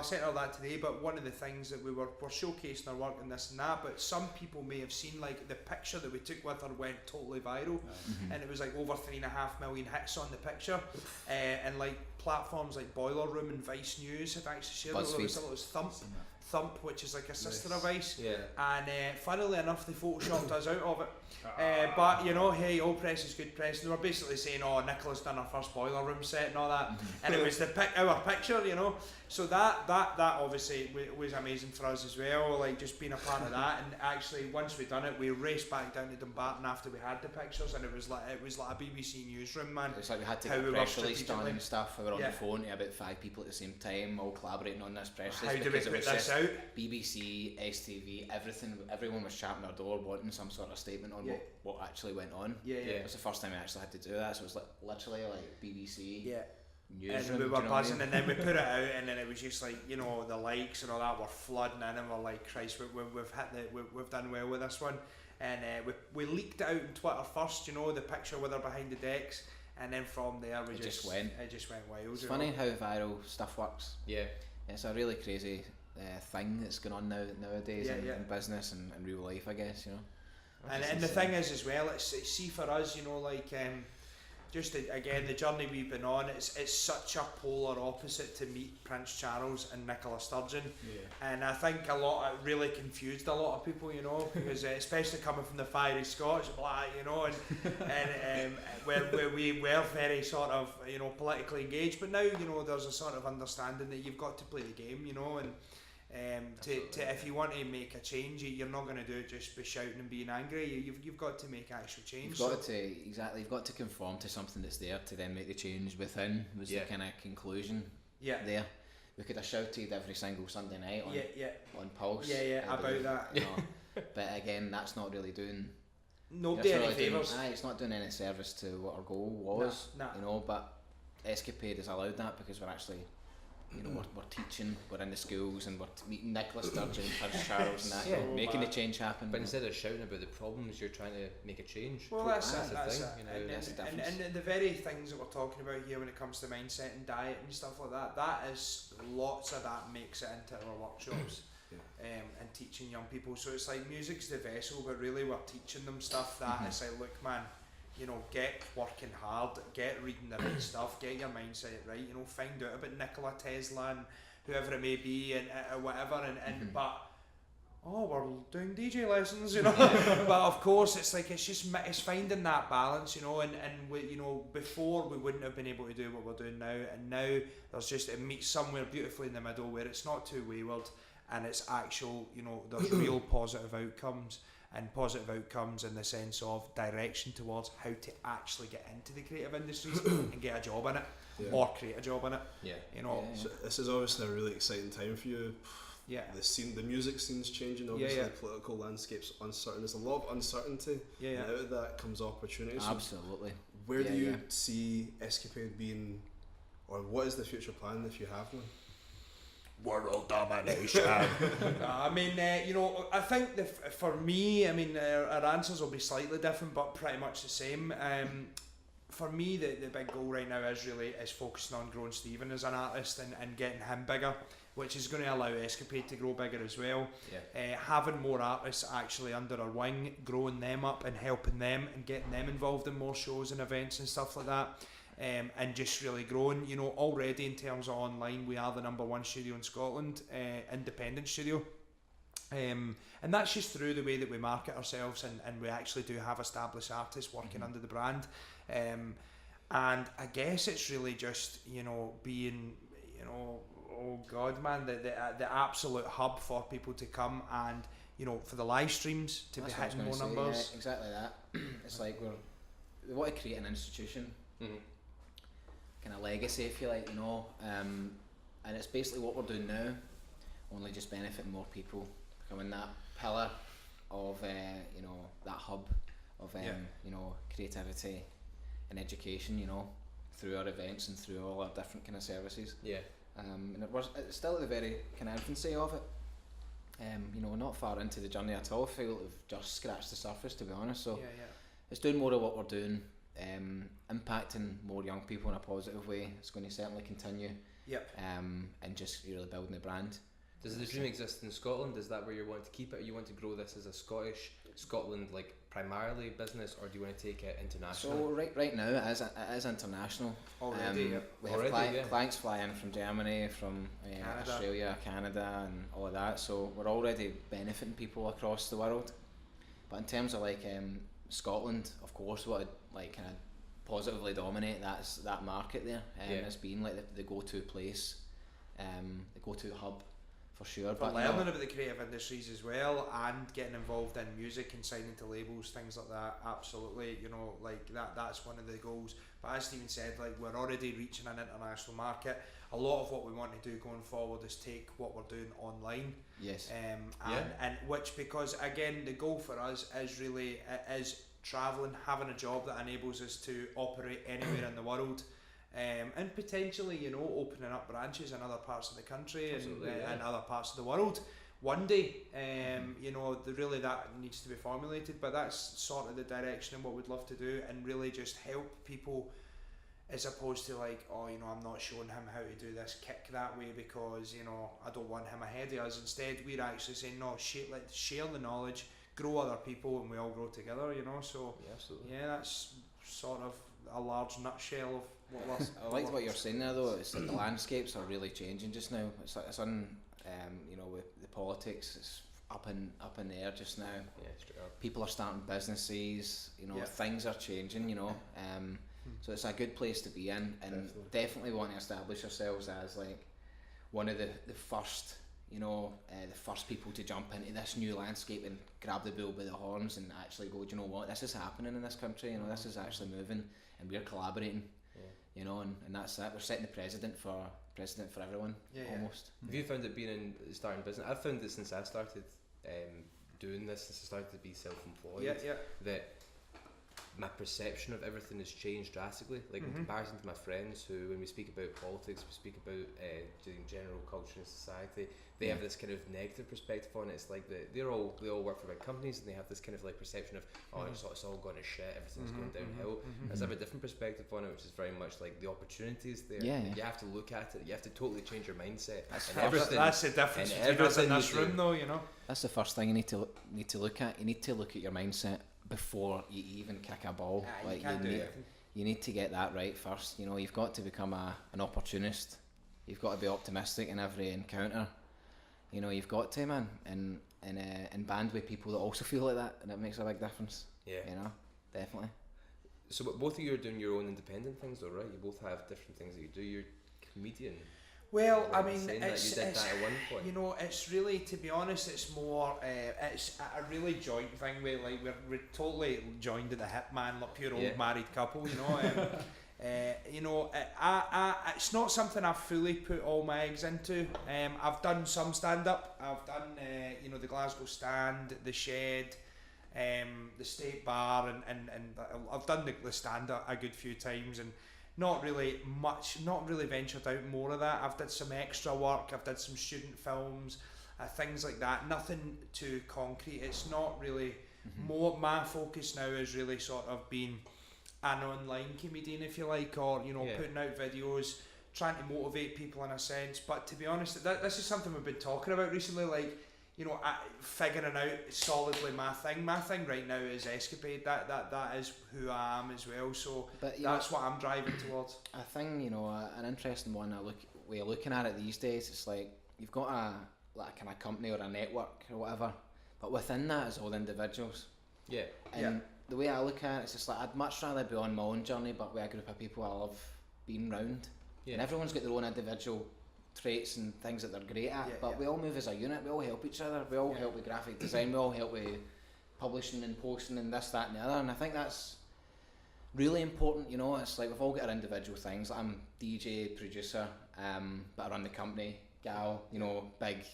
sent her that today. But one of the things that we're showcasing her work and this and that. But some people may have seen like the picture that we took with her went totally viral, and it was like over 3.5 million hits on the picture, and like platforms like Boiler Room and Vice News have actually shared it. It was Thump, which is like a sister of Vice, and funnily enough they photoshopped us out of it. But you know, hey, all press is good press. And they were basically saying, "Oh, Nicola's done our first Boiler Room set and all that," and it was our picture, you know. So that obviously was amazing for us as well, like just being a part of that. And actually, once we done it, we raced back down to Dumbarton after we had the pictures, and it was like a BBC newsroom, man. It's like we had to get press release done and stuff. We were on the phone to about 5 people at the same time, all collaborating on this press release. How do we put this out? BBC, STV, everyone was champing our door wanting some sort of statement on what actually went on. It was the first time we actually had to do that, so it was like literally like BBC. Newsroom, and we were buzzing, and then we put it out, and then it was just like, you know, the likes and all that were flooding in, and we're like, Christ, we've done well with this one. And we leaked it out on Twitter first, you know, the picture with her behind the decks, and then from there it just went wild. It's funny how viral stuff works. It's a really crazy thing that's going on nowadays in business and in real life, I guess, you know. And the thing is as well, it's see for us, you know, like just again the journey we've been on, it's such a polar opposite to meet Prince Charles and Nicola Sturgeon, and I think it really confused a lot of people, you know, because especially coming from the fiery Scots, you know, and where we were very sort of, you know, politically engaged, but now, you know, there's a sort of understanding that you've got to play the game, you know, and if you want to make a change, you're not going to do it just by shouting and being angry. You've got to make actual change. You've got to conform to something that's there to then make the change within. Was the kind of conclusion there. We could have shouted every single Sunday night on Pulse about that. You know, but again, that's not really doing nobody any favours. It's not doing any service to what our goal was. You know, but Skapade has allowed that because we're actually, you know, we're teaching, we're in the schools, and we're meeting Nicola Sturgeon, Prince Charles, and that, you know, making the change happen. But instead of shouting about the problems, you're trying to make a change. Well, that's the thing. You know, and the very things that we're talking about here when it comes to mindset and diet and stuff like that, that is lots of that makes it into our workshops. And teaching young people. So it's like music's the vessel, but really we're teaching them stuff that it's like, look, man, you know, get working hard, get reading the right stuff, get your mindset right, you know, find out about Nikola Tesla and whoever it may be, and whatever, and but we're doing DJ lessons, you know. But of course it's like it's finding that balance, you know, and we, you know, before we wouldn't have been able to do what we're doing now, and now there's just, it meets somewhere beautifully in the middle where it's not too wayward, and it's actual, you know, there's real positive outcomes. And positive outcomes in the sense of direction towards how to actually get into the creative industries and get a job in it, or create a job in it. You know. So this is obviously a really exciting time for you. The music scene's changing. Obviously, the political landscape's uncertain. There's a lot of uncertainty. And out of that comes opportunity. So absolutely. Where do you see Skapade being, or what is the future plan if you have one? World domination. I mean, you know, I think for me, I mean, our answers will be slightly different, but pretty much the same. For me, the big goal right now is focusing on growing Stephen as an artist and getting him bigger, which is going to allow Skapade to grow bigger as well. Having more artists actually under our wing, growing them up and helping them and getting them involved in more shows and events and stuff like that. And just really growing, you know, already in terms of online, we are the #1 studio in Scotland, independent studio. And that's just through the way that we market ourselves, and we actually do have established artists working under the brand. And I guess it's really just, you know, being, you know, oh God, man, the absolute hub for people to come and, you know, for the live streams to be hitting more numbers. Yeah, exactly that. It's like we want to create an institution. Kind of legacy, if you like, you know, and it's basically what we're doing now, only just benefiting more people, becoming that pillar of, you know, that hub of, you know, creativity and education, you know, through our events and through all our different kind of services. And it's still at the very kind of infancy of it. You know, not far into the journey at all. I feel we've just scratched the surface, to be honest. So it's doing more of what we're doing. impacting more young people in a positive way. It's going to certainly continue. Yep. And just really building the brand. Does the dream exist in Scotland? Is that where you want to keep it? Or you want to grow this as a Scotland like primarily business, or do you want to take it international? So right now it is international. Already, we have clients fly in from Germany, from Australia, Canada, and all of that. So we're already benefiting people across the world. But in terms of like Scotland, of course, what like kind of positively dominate that market there. It's been like the go-to place, the go-to hub. For sure, but learning about the creative industries as well, and getting involved in music and signing to labels, things like that, absolutely, like that's one of the goals. But as Stephen said, like we're already reaching an international market. A lot of what we want to do going forward is take what we're doing online. Yes. And which, because again, the goal for us is really travelling, having a job that enables us to operate anywhere in the world. And potentially, opening up branches in other parts of the country and other parts of the world one day. Really that needs to be formulated, but that's sort of the direction and what we'd love to do, and really just help people, as opposed to like, I'm not showing him how to do this kick that way because I don't want him ahead of us. Instead, we're actually saying no, let's share the knowledge, grow other people, and we all grow together. So that's sort of a large nutshell of I liked what you're saying there though. It's like the landscapes are really changing just now. It's on with the politics, it's up in the air just now. Yeah, straight up. People are starting businesses, things are changing, so it's a good place to be in, and definitely want to establish ourselves as like one of the first, the first people to jump into this new landscape and grab the bull by the horns and actually go, do you know what, this is happening in this country, this is actually moving and we're collaborating. And that's it. We're setting the precedent for everyone, almost. Have you found it being starting business? I've found that since I started doing this, since I started to be self-employed, that my perception of everything has changed drastically. Like in comparison to my friends who, when we speak about politics, we speak about general culture and society, they have this kind of negative perspective on it. It's like they all work for big companies and they have this kind of like perception of it's all going to shit, everything's going downhill. I have a different perspective on it, which is very much like the opportunities there. You have to look at it. You have to totally change your mindset. That's the difference between us in this room, though. That's the first thing you need to look at. You need to look at your mindset before you even kick a ball. You need to get that right first. You've got to become an opportunist. You've got to be optimistic in every encounter. You've got to, man, and band with people that also feel like that, and it makes a big difference. Definitely. So both of you are doing your own independent things though, right? You both have different things that you do. You're a comedian. Well, I mean, it's that at one point. It's really, to be honest, it's more, it's a really joint thing where like we're totally joined at the hip, man, like pure old married couple, it's not something I've fully put all my eggs into. I've done some stand-up. I've done, the Glasgow Stand, the Shed, the State Bar, and I've done the stand a good few times, and not really ventured out more of that. I've did some extra work, I've did some student films, things like that, nothing too concrete. It's not really, more my focus now is really sort of being an online comedian, if you like, or putting out videos, trying to motivate people in a sense. But to be honest, this is something we've been talking about recently, like, figuring out solidly my thing. My thing right now is Skapade. That is who I am as well. So that's what I'm driving towards. I think an interesting one. We're looking at it these days. It's like you've got a kind of company or a network or whatever, but within that is all the individuals. Yeah. And the way I look at it, it's just like I'd much rather be on my own journey, but with a group of people I love being round. Yeah. And everyone's got their own individual traits and things that they're great at, but we all move as a unit. We all help each other. We all help with graphic design. We all help with publishing and posting and this, that and the other, and I think that's really important. It's like we've all got our individual things. I'm DJ, producer, but I run the company. Gal, big,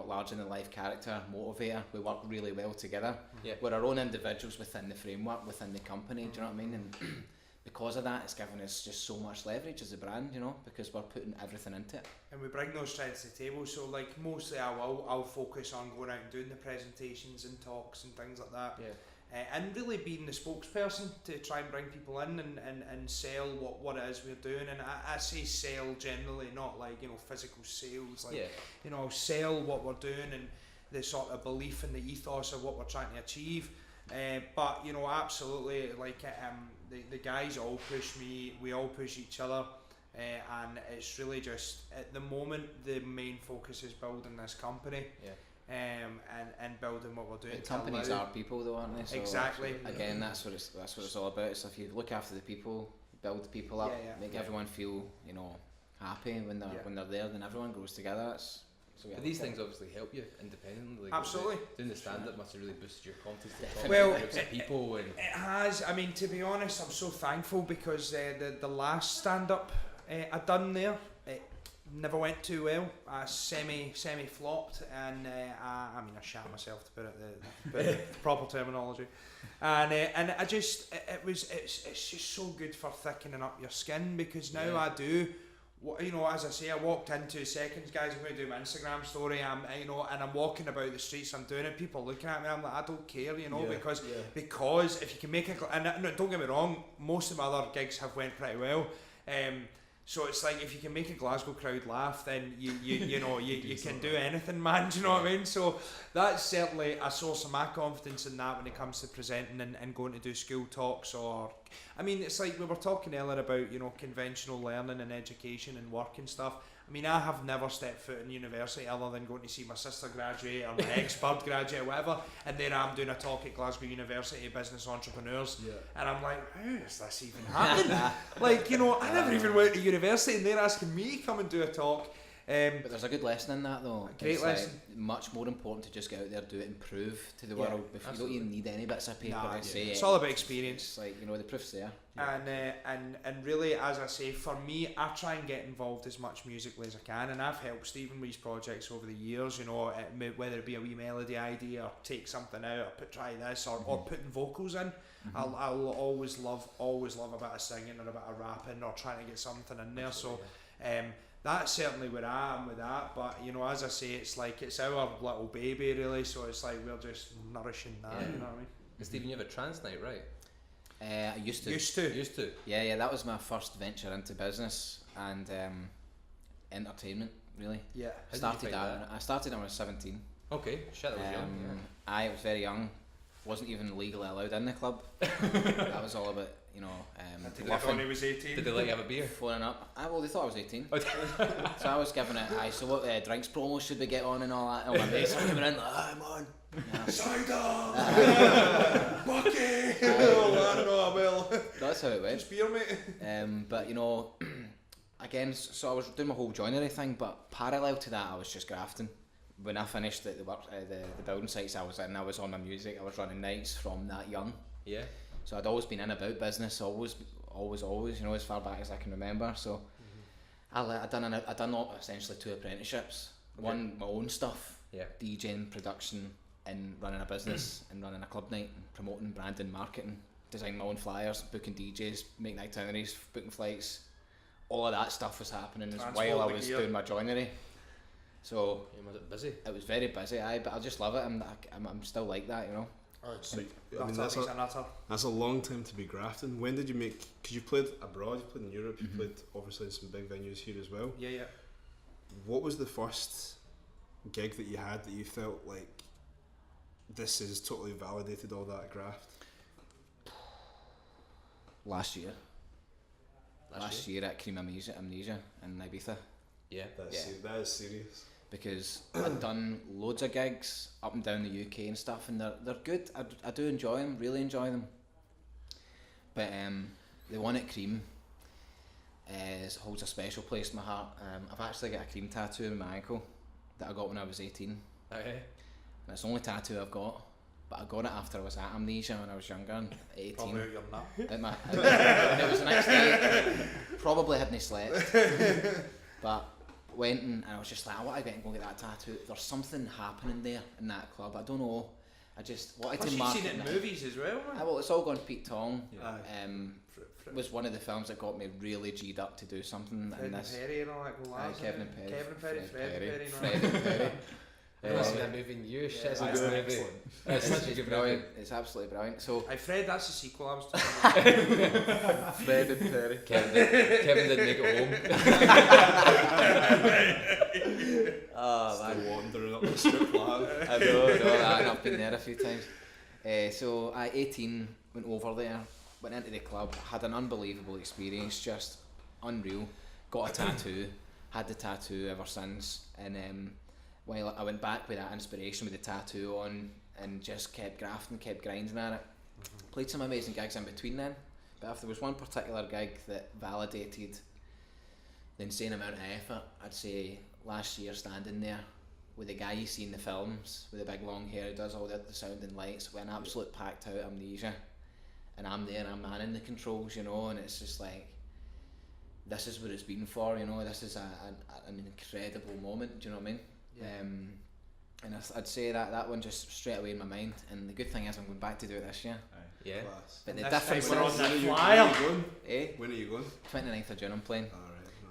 larger than life character, motivator. We work really well together. We're our own individuals within the framework, within the company. Do you know what I mean? And because of that, it's given us just so much leverage as a brand, because we're putting everything into it. And we bring those strengths to the table. So like mostly I'll focus on going out and doing the presentations and talks and things like that. and really being the spokesperson to try and bring people in and sell what it is we're doing. And I say sell generally, not like, you know, physical sales, like, you know, sell what we're doing and the sort of belief and the ethos of what we're trying to achieve. But, you know, absolutely, like, the guys all push me, we all push each other, and it's really just, at the moment, the main focus is building this company. And building what we're doing. But companies are people though, aren't they? So exactly. Again, that's what it's all about. So if you look after the people, build the people up, make everyone feel, you know, happy when they're there, then everyone grows together. But these things obviously help you independently. Like, absolutely. Doing the stand-up must have really boosted your confidence. Well, people and it has. I mean, to be honest, I'm so thankful because the last stand-up I done there, it never went too well. I semi flopped, and I mean, I shat myself, to put it the proper terminology. And I just it's just so good for thickening up your skin, because now I do. You know, as I say, I walked in 2 seconds, guys. I'm going to do my Instagram story. I'm walking about the streets. I'm doing it. People looking at me. I'm like, I don't care, you know, because if you can make it, and no, don't get me wrong, most of my other gigs have went pretty well. So it's like, if you can make a Glasgow crowd laugh, then you know you can do anything, man. Do you know what I mean? So that's certainly a source of my confidence in that when it comes to presenting and going to do school talks. Or, I mean, it's like we were talking earlier about, you know, conventional learning and education and work and stuff. I mean, I have never stepped foot in university other than going to see my sister graduate or my ex-bird graduate or whatever, and there I'm doing a talk at Glasgow University Business Entrepreneurs, and I'm like, how is this even happening? Like, you know, I never even went to university, and they're asking me to come and do a talk. But there's a good lesson in that though. Great lesson. Like, much more important to just get out there, do it, and prove to the world. Before, you don't even need any bits of paper. It's all about experience. It's like, you know, the proof's there. And really, as I say, for me, I try and get involved as much musically as I can, and I've helped Stephen with his projects over the years, you know, whether it be a wee melody idea or take something out or try this or putting vocals in. I'll always love a bit of singing or a bit of rapping or trying to get something in there. So that's certainly where I am with that. But, you know, as I say, it's like, it's our little baby really, so it's like we're just nourishing that, you know what I mean? And Stephen, you have a trance night, right? I used to. Used to. Yeah, that was my first venture into business and entertainment, really. Yeah. I started when I was 17. Okay, shit, that was young. I was very young, wasn't even legally allowed in the club. That was all about, you know, Did they thought he was 18? Did they let you have a beer? Phoning up. Well, they thought I was 18. So I was giving it, so what drinks promos should we get on and all that? All my mates were coming in like, I'm on. Cider! Bucky! Oh, I know I will. That's how it went. Just beer, mate. But, you know, again, so I was doing my whole joinery thing, but parallel to that, I was just grafting. When I finished the building sites I was on my music. I was running nights from that young. Yeah. So I'd always been in about business, always, you know, as far back as I can remember. So I done essentially 2 apprenticeships. Okay. One, my own stuff, DJing, production, and running a business and running a club night, and promoting, branding, marketing, designing my own flyers, booking DJs, making itineraries, booking flights. All of that stuff was happening while I was doing my joinery. So was it busy? It was very busy, but I just love it. I'm still like that, you know. That's a long time to be grafting. When did you make? Because you've played abroad, you've played in Europe, you've played obviously in some big venues here as well. Yeah. What was the first gig that you had that you felt like this has totally validated all that graft? Last year at Cream Amnesia in Ibiza. Yeah, that is serious. Because I've done loads of gigs up and down the UK and stuff, and they're good. I do enjoy them, really enjoy them. But the one at Cream holds a special place in my heart. I've actually got a Cream tattoo on my ankle that I got when I was 18. Okay. And it's the only tattoo I've got, but I got it after I was at Amnesia when I was younger, at 18. Probably out your nut. It was the next day. Probably hadn't slept. But went and I was just like, I want to get and go get that tattoo. There's something happening there in that club. I don't know. I just wanted to mark it. You've seen it in movies as well, man. Well, it's all gone Pete Tong. Was one of the films that got me really G'd up to do something in this. Perry and all that. Kevin and Perry. Freddie Perry. I've not seen that movie in years. Yeah, It's a it's good movie. excellent. It's such a It's good brilliant. movie. It's absolutely brilliant. So Hey Fred, that's the sequel I was talking about. Fred and Perry. Kevin didn't make it home. Oh man. Still wandering up the strip line. I know, I've been there a few times. So at 18, went over there, went into the club, had an unbelievable experience, just unreal. Got a tattoo, had the tattoo ever since, and while I went back with that inspiration with the tattoo on, and just kept grafting, kept grinding at it. Played some amazing gigs in between then, but if there was one particular gig that validated the insane amount of effort, I'd say last year standing there with the guy you see in the films with the big long hair who does all the sound and lights with an absolute packed out Amnesia, and I'm there and I'm manning the controls, you know, and it's just like, this is what it's been for, you know, this is an incredible moment, do you know what I mean? Yeah. And I'd say that one just straight away in my mind, and the good thing is I'm going back to do it this year. Yeah. Class. But the This difference time we're on is, the When are you flyer. going? when When are you going? 29th of June I'm playing. Alright.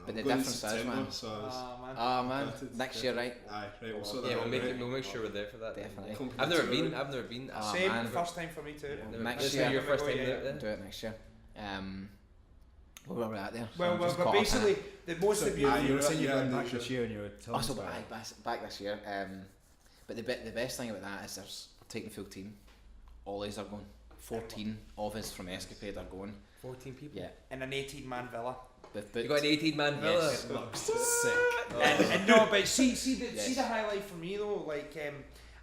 But I'm the going in difference is, September, man. So I was, Man. Oh man, Gutted. next year, right? aye, right, we'll sort that Yeah, out, we'll make right? it. We'll make sure we're there for that. Definitely. I've never been. I've never been. Oh, Same, man. first time for me too. Never- Next this year. is your first time Yeah, there. Do it next year. Where were we at there? Well, I'm just but caught up in basically, it. the most of you. You were saying you're Yeah, going back Amnesia. this year and you were telling Oh, so us about it. back this year. But the best thing about that is we're taking full team. All us are going. 14 of us from Skapade are going. 14 people. Yeah. In an 18-man villa. With You got an 18-man villa. Yes. Sick. And no, but see Yes. the highlight for me though, like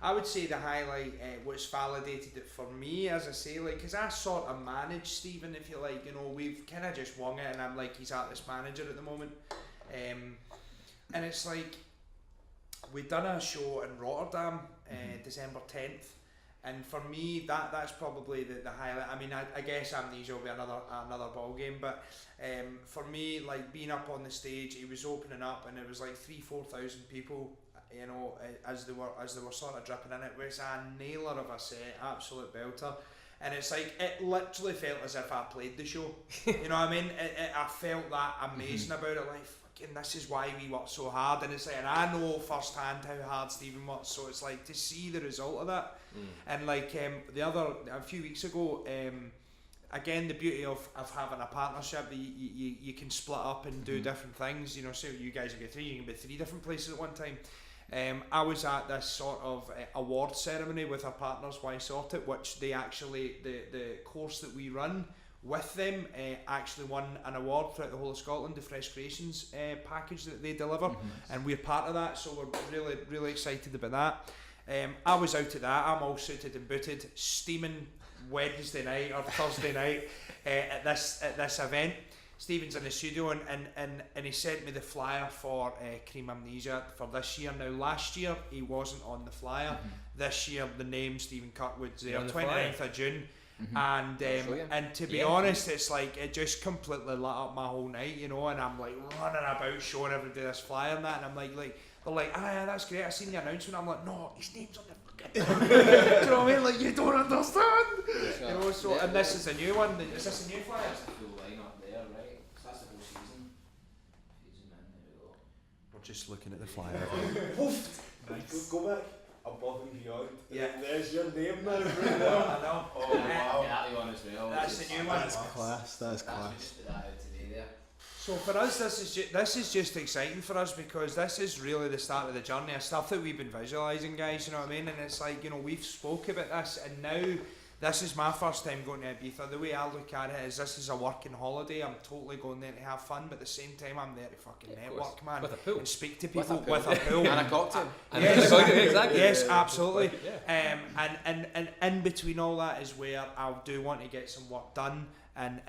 I would say the highlight which validated it for me, as I say, like, because I sort of manage Stephen, if you like, you know, we've kind of just wung it, and I'm like his artist manager at the moment, and it's like we've done a show in Rotterdam, December 10th. And for me, that's probably the highlight. I mean, I guess Amnesia will be another ball game, but for me, like being up on the stage, he was opening up, and it was like 3,000-4,000 people, you know, as they were sort of dripping in. It was a nailer of a set, absolute belter, and it's like it literally felt as if I played the show. You know what I mean? I felt that amazing about it, like. And this is why we work so hard, and it's like, and I know firsthand how hard Stephen works, so it's like to see the result of that. And like a few weeks ago, again, the beauty of having a partnership, you can split up and do different things, you know. So you guys will get you can be 3 different places at one time. I was at this sort of award ceremony with our partners, Why Sort It, which they actually, the course that we run with them actually won an award throughout the whole of Scotland, the Fresh Creations package that they deliver, and we're part of that, so we're really excited about that. I was out at that, I'm all suited and booted, steaming Wednesday night or Thursday night at this event. Stephen's in the studio and he sent me the flyer for Cream Amnesia for this year. Now last year he wasn't on the flyer, this year the name Stephen Kirkwood's there, 29th of June. And to be honest, it's like it just completely lit up my whole night, you know, and I'm like running about showing everybody this flyer and that, and I'm like they're like, yeah, that's great, I seen the announcement. I'm like, no, his name's on the fucking do you know what I mean? Like, you don't understand. You know, so and this is a new one. Is this a new flyer? That's the full line up there, right? So that's the whole season. There we go. We're just looking at the flyer. Nice. Go back above and beyond. Yeah. There's your name now. I know. Oh wow. That one as well. That's the new one. That's class. That's We class. just put that out today there. So for us, this is just exciting for us, because this is really the start of the journey of stuff that we've been visualising, guys, you know what I mean? And it's like, you know, we've spoke about this, and now this is my first time going to Ibiza. The way I look at it is this is a working holiday. I'm totally going there to have fun, but at the same time I'm there to fucking network, man, With a pool. and speak to people with a pool. And a cocktail. Yes, exactly. yes, absolutely. Yeah. And in between all that is where I do want to get some work done and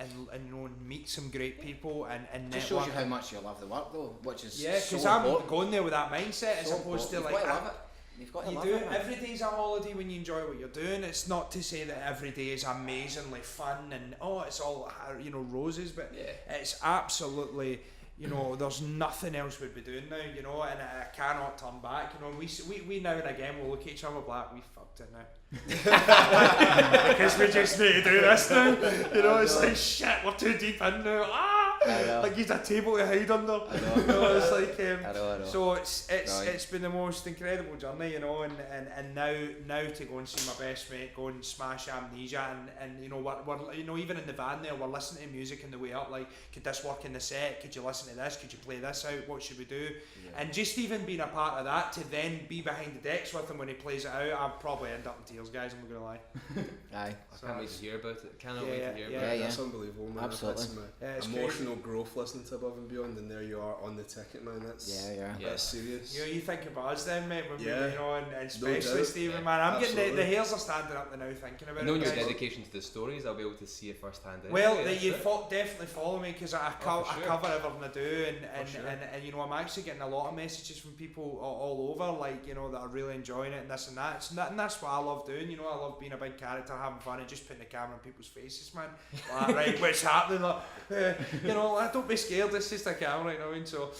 you know, meet some great people and Just network. shows you how much you love the work though, which is Yeah, because so I'm important. going there with that mindset as So opposed to important. like You've got to love it. You've got to you love do it, it. man. Every day's a holiday when you enjoy what you're doing. It's not to say that every day is amazingly fun and it's all, you know, roses, but it's absolutely, you know, there's nothing else we'd be doing now, you know, and I cannot turn back. You know, we now and again will look at each other like, we fucked it now. because we just need to do this now. You know, it's like, shit, we're too deep in now. Like he's a table to hide under. I know. You know, it's like I know. so it's Right. been the most incredible journey, you know, and now to go and see my best mate go and smash Amnesia and you know we're you know, even in the van there we're listening to music on the way up, like, could this work in the set, could you listen to this, could you play this out, what should we do? And just even being a part of that, to then be behind the decks with him when he plays it out, I'll probably end up in tears, guys, I'm not gonna lie. Aye. I can't wait to hear about it. Cannot Yeah, wait to hear yeah. about it. That's unbelievable, man. Absolutely. I've had some It's emotional growth listening to Above and Beyond, and there you are on the ticket, man. That's Yeah. that's serious. You know, you think about us then, mate, when Yeah. we, you know, and No especially doubt. Stephen, Yeah, man, I'm getting absolutely. the hairs are standing up now thinking about Knowing it, your guys. dedication to the stories, I'll be able to see it firsthand. Well, That's you it. definitely follow me because I for sure. cover everything I do, and, sure. and you know, I'm actually getting a lot of messages from people all over, like, you know, that are really enjoying it and this and that. And that's what I love doing, you know. I love being a big character, having fun, and just putting the camera in people's faces, man. Like, right, what's happening? Like, you know, like, don't be scared. It's just a camera, you know. And so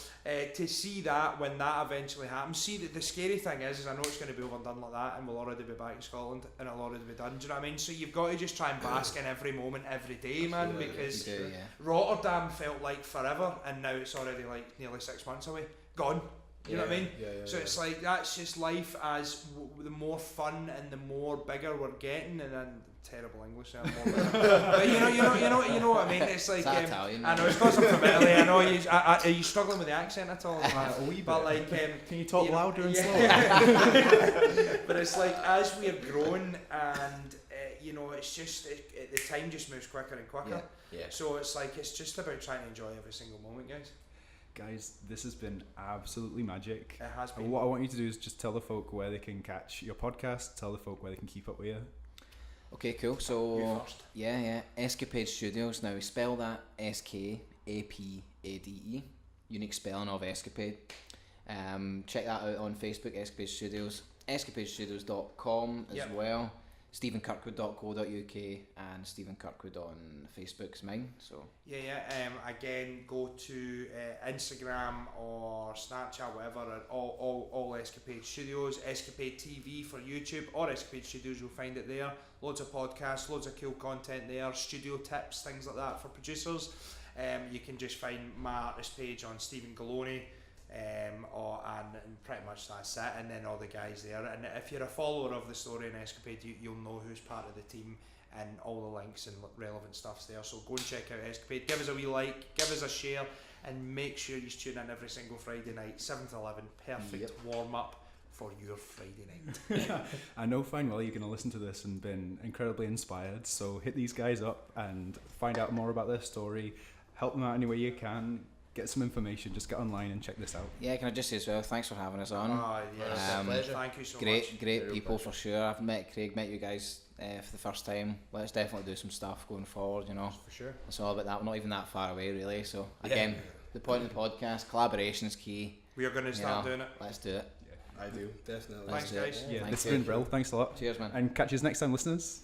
to see that when that eventually happens, see that the scary thing is I know it's going to be overdone like that, and we'll already be back in Scotland, and it'll already be done. Do you know what I mean? So you've got to just try and bask in every moment, every day, man, Absolutely. because You do, yeah. Rotterdam felt like forever, and now it's already like nearly 6 months away, gone. You know what I mean? Yeah, So it's like that's just life. As the more fun and the more bigger we're getting, and then terrible English, but you know what I mean. It's like Is that Italian? I know it's because I'm from Italy. I know you. Are you struggling with the accent at all? A wee But bit. like, Can you talk louder and slower? But it's like as we have grown, and you know, it's just the time just moves quicker and quicker. Yeah. So it's like it's just about trying to enjoy every single moment, guys. Guys, this has been absolutely magic. It has And been. what I want you to do is just tell the folk where they can catch your podcast, tell the folk where they can keep up with you. Okay, cool. You So first. yeah, Escapade Studios. Now we spell that SKAPADE. Unique spelling of Escapade. Check that out on Facebook, Escapade Studios. EscapadeStudios.com as Yep. well. StephenKirkwood.co.uk and Stephen Kirkwood on Facebook is mine. So Yeah. Again, go to Instagram or Snapchat, whatever, at all Escapade Studios, Escapade TV for YouTube, or Escapade Studios. You'll find it there. Loads of podcasts, loads of cool content there, studio tips, things like that for producers. You can just find my artist page on Stephen Galloni. And pretty much that's it, and then all the guys there. And if you're a follower of the story in Escapade, you'll know who's part of the team, and all the links and relevant stuff's there. So go and check out Escapade, give us a wee like, give us a share, and make sure you tune in every single Friday night, 7 to 11, perfect warm up for your Friday night. I know fine well you're going to listen to this and been incredibly inspired, so hit these guys up and find out more about their story, help them out any way you can. Get some information, just get online and check this out. yeah, can I just say as well, thanks for having us on. Oh, yes. Pleasure. Thank you so much. Great Real people pleasure. for sure. I've met Craig, met you guys for the first time. Let's definitely do some stuff going forward, you know. For sure. It's all about that. We're not even that far away really. So again, the point of the podcast, collaboration is key. We are going to start doing it. Let's do it. I do, definitely. Thanks, do it. guys. Yeah, Thank this has you. been brilliant. Thanks a lot. Cheers, man. And catch you next time, listeners.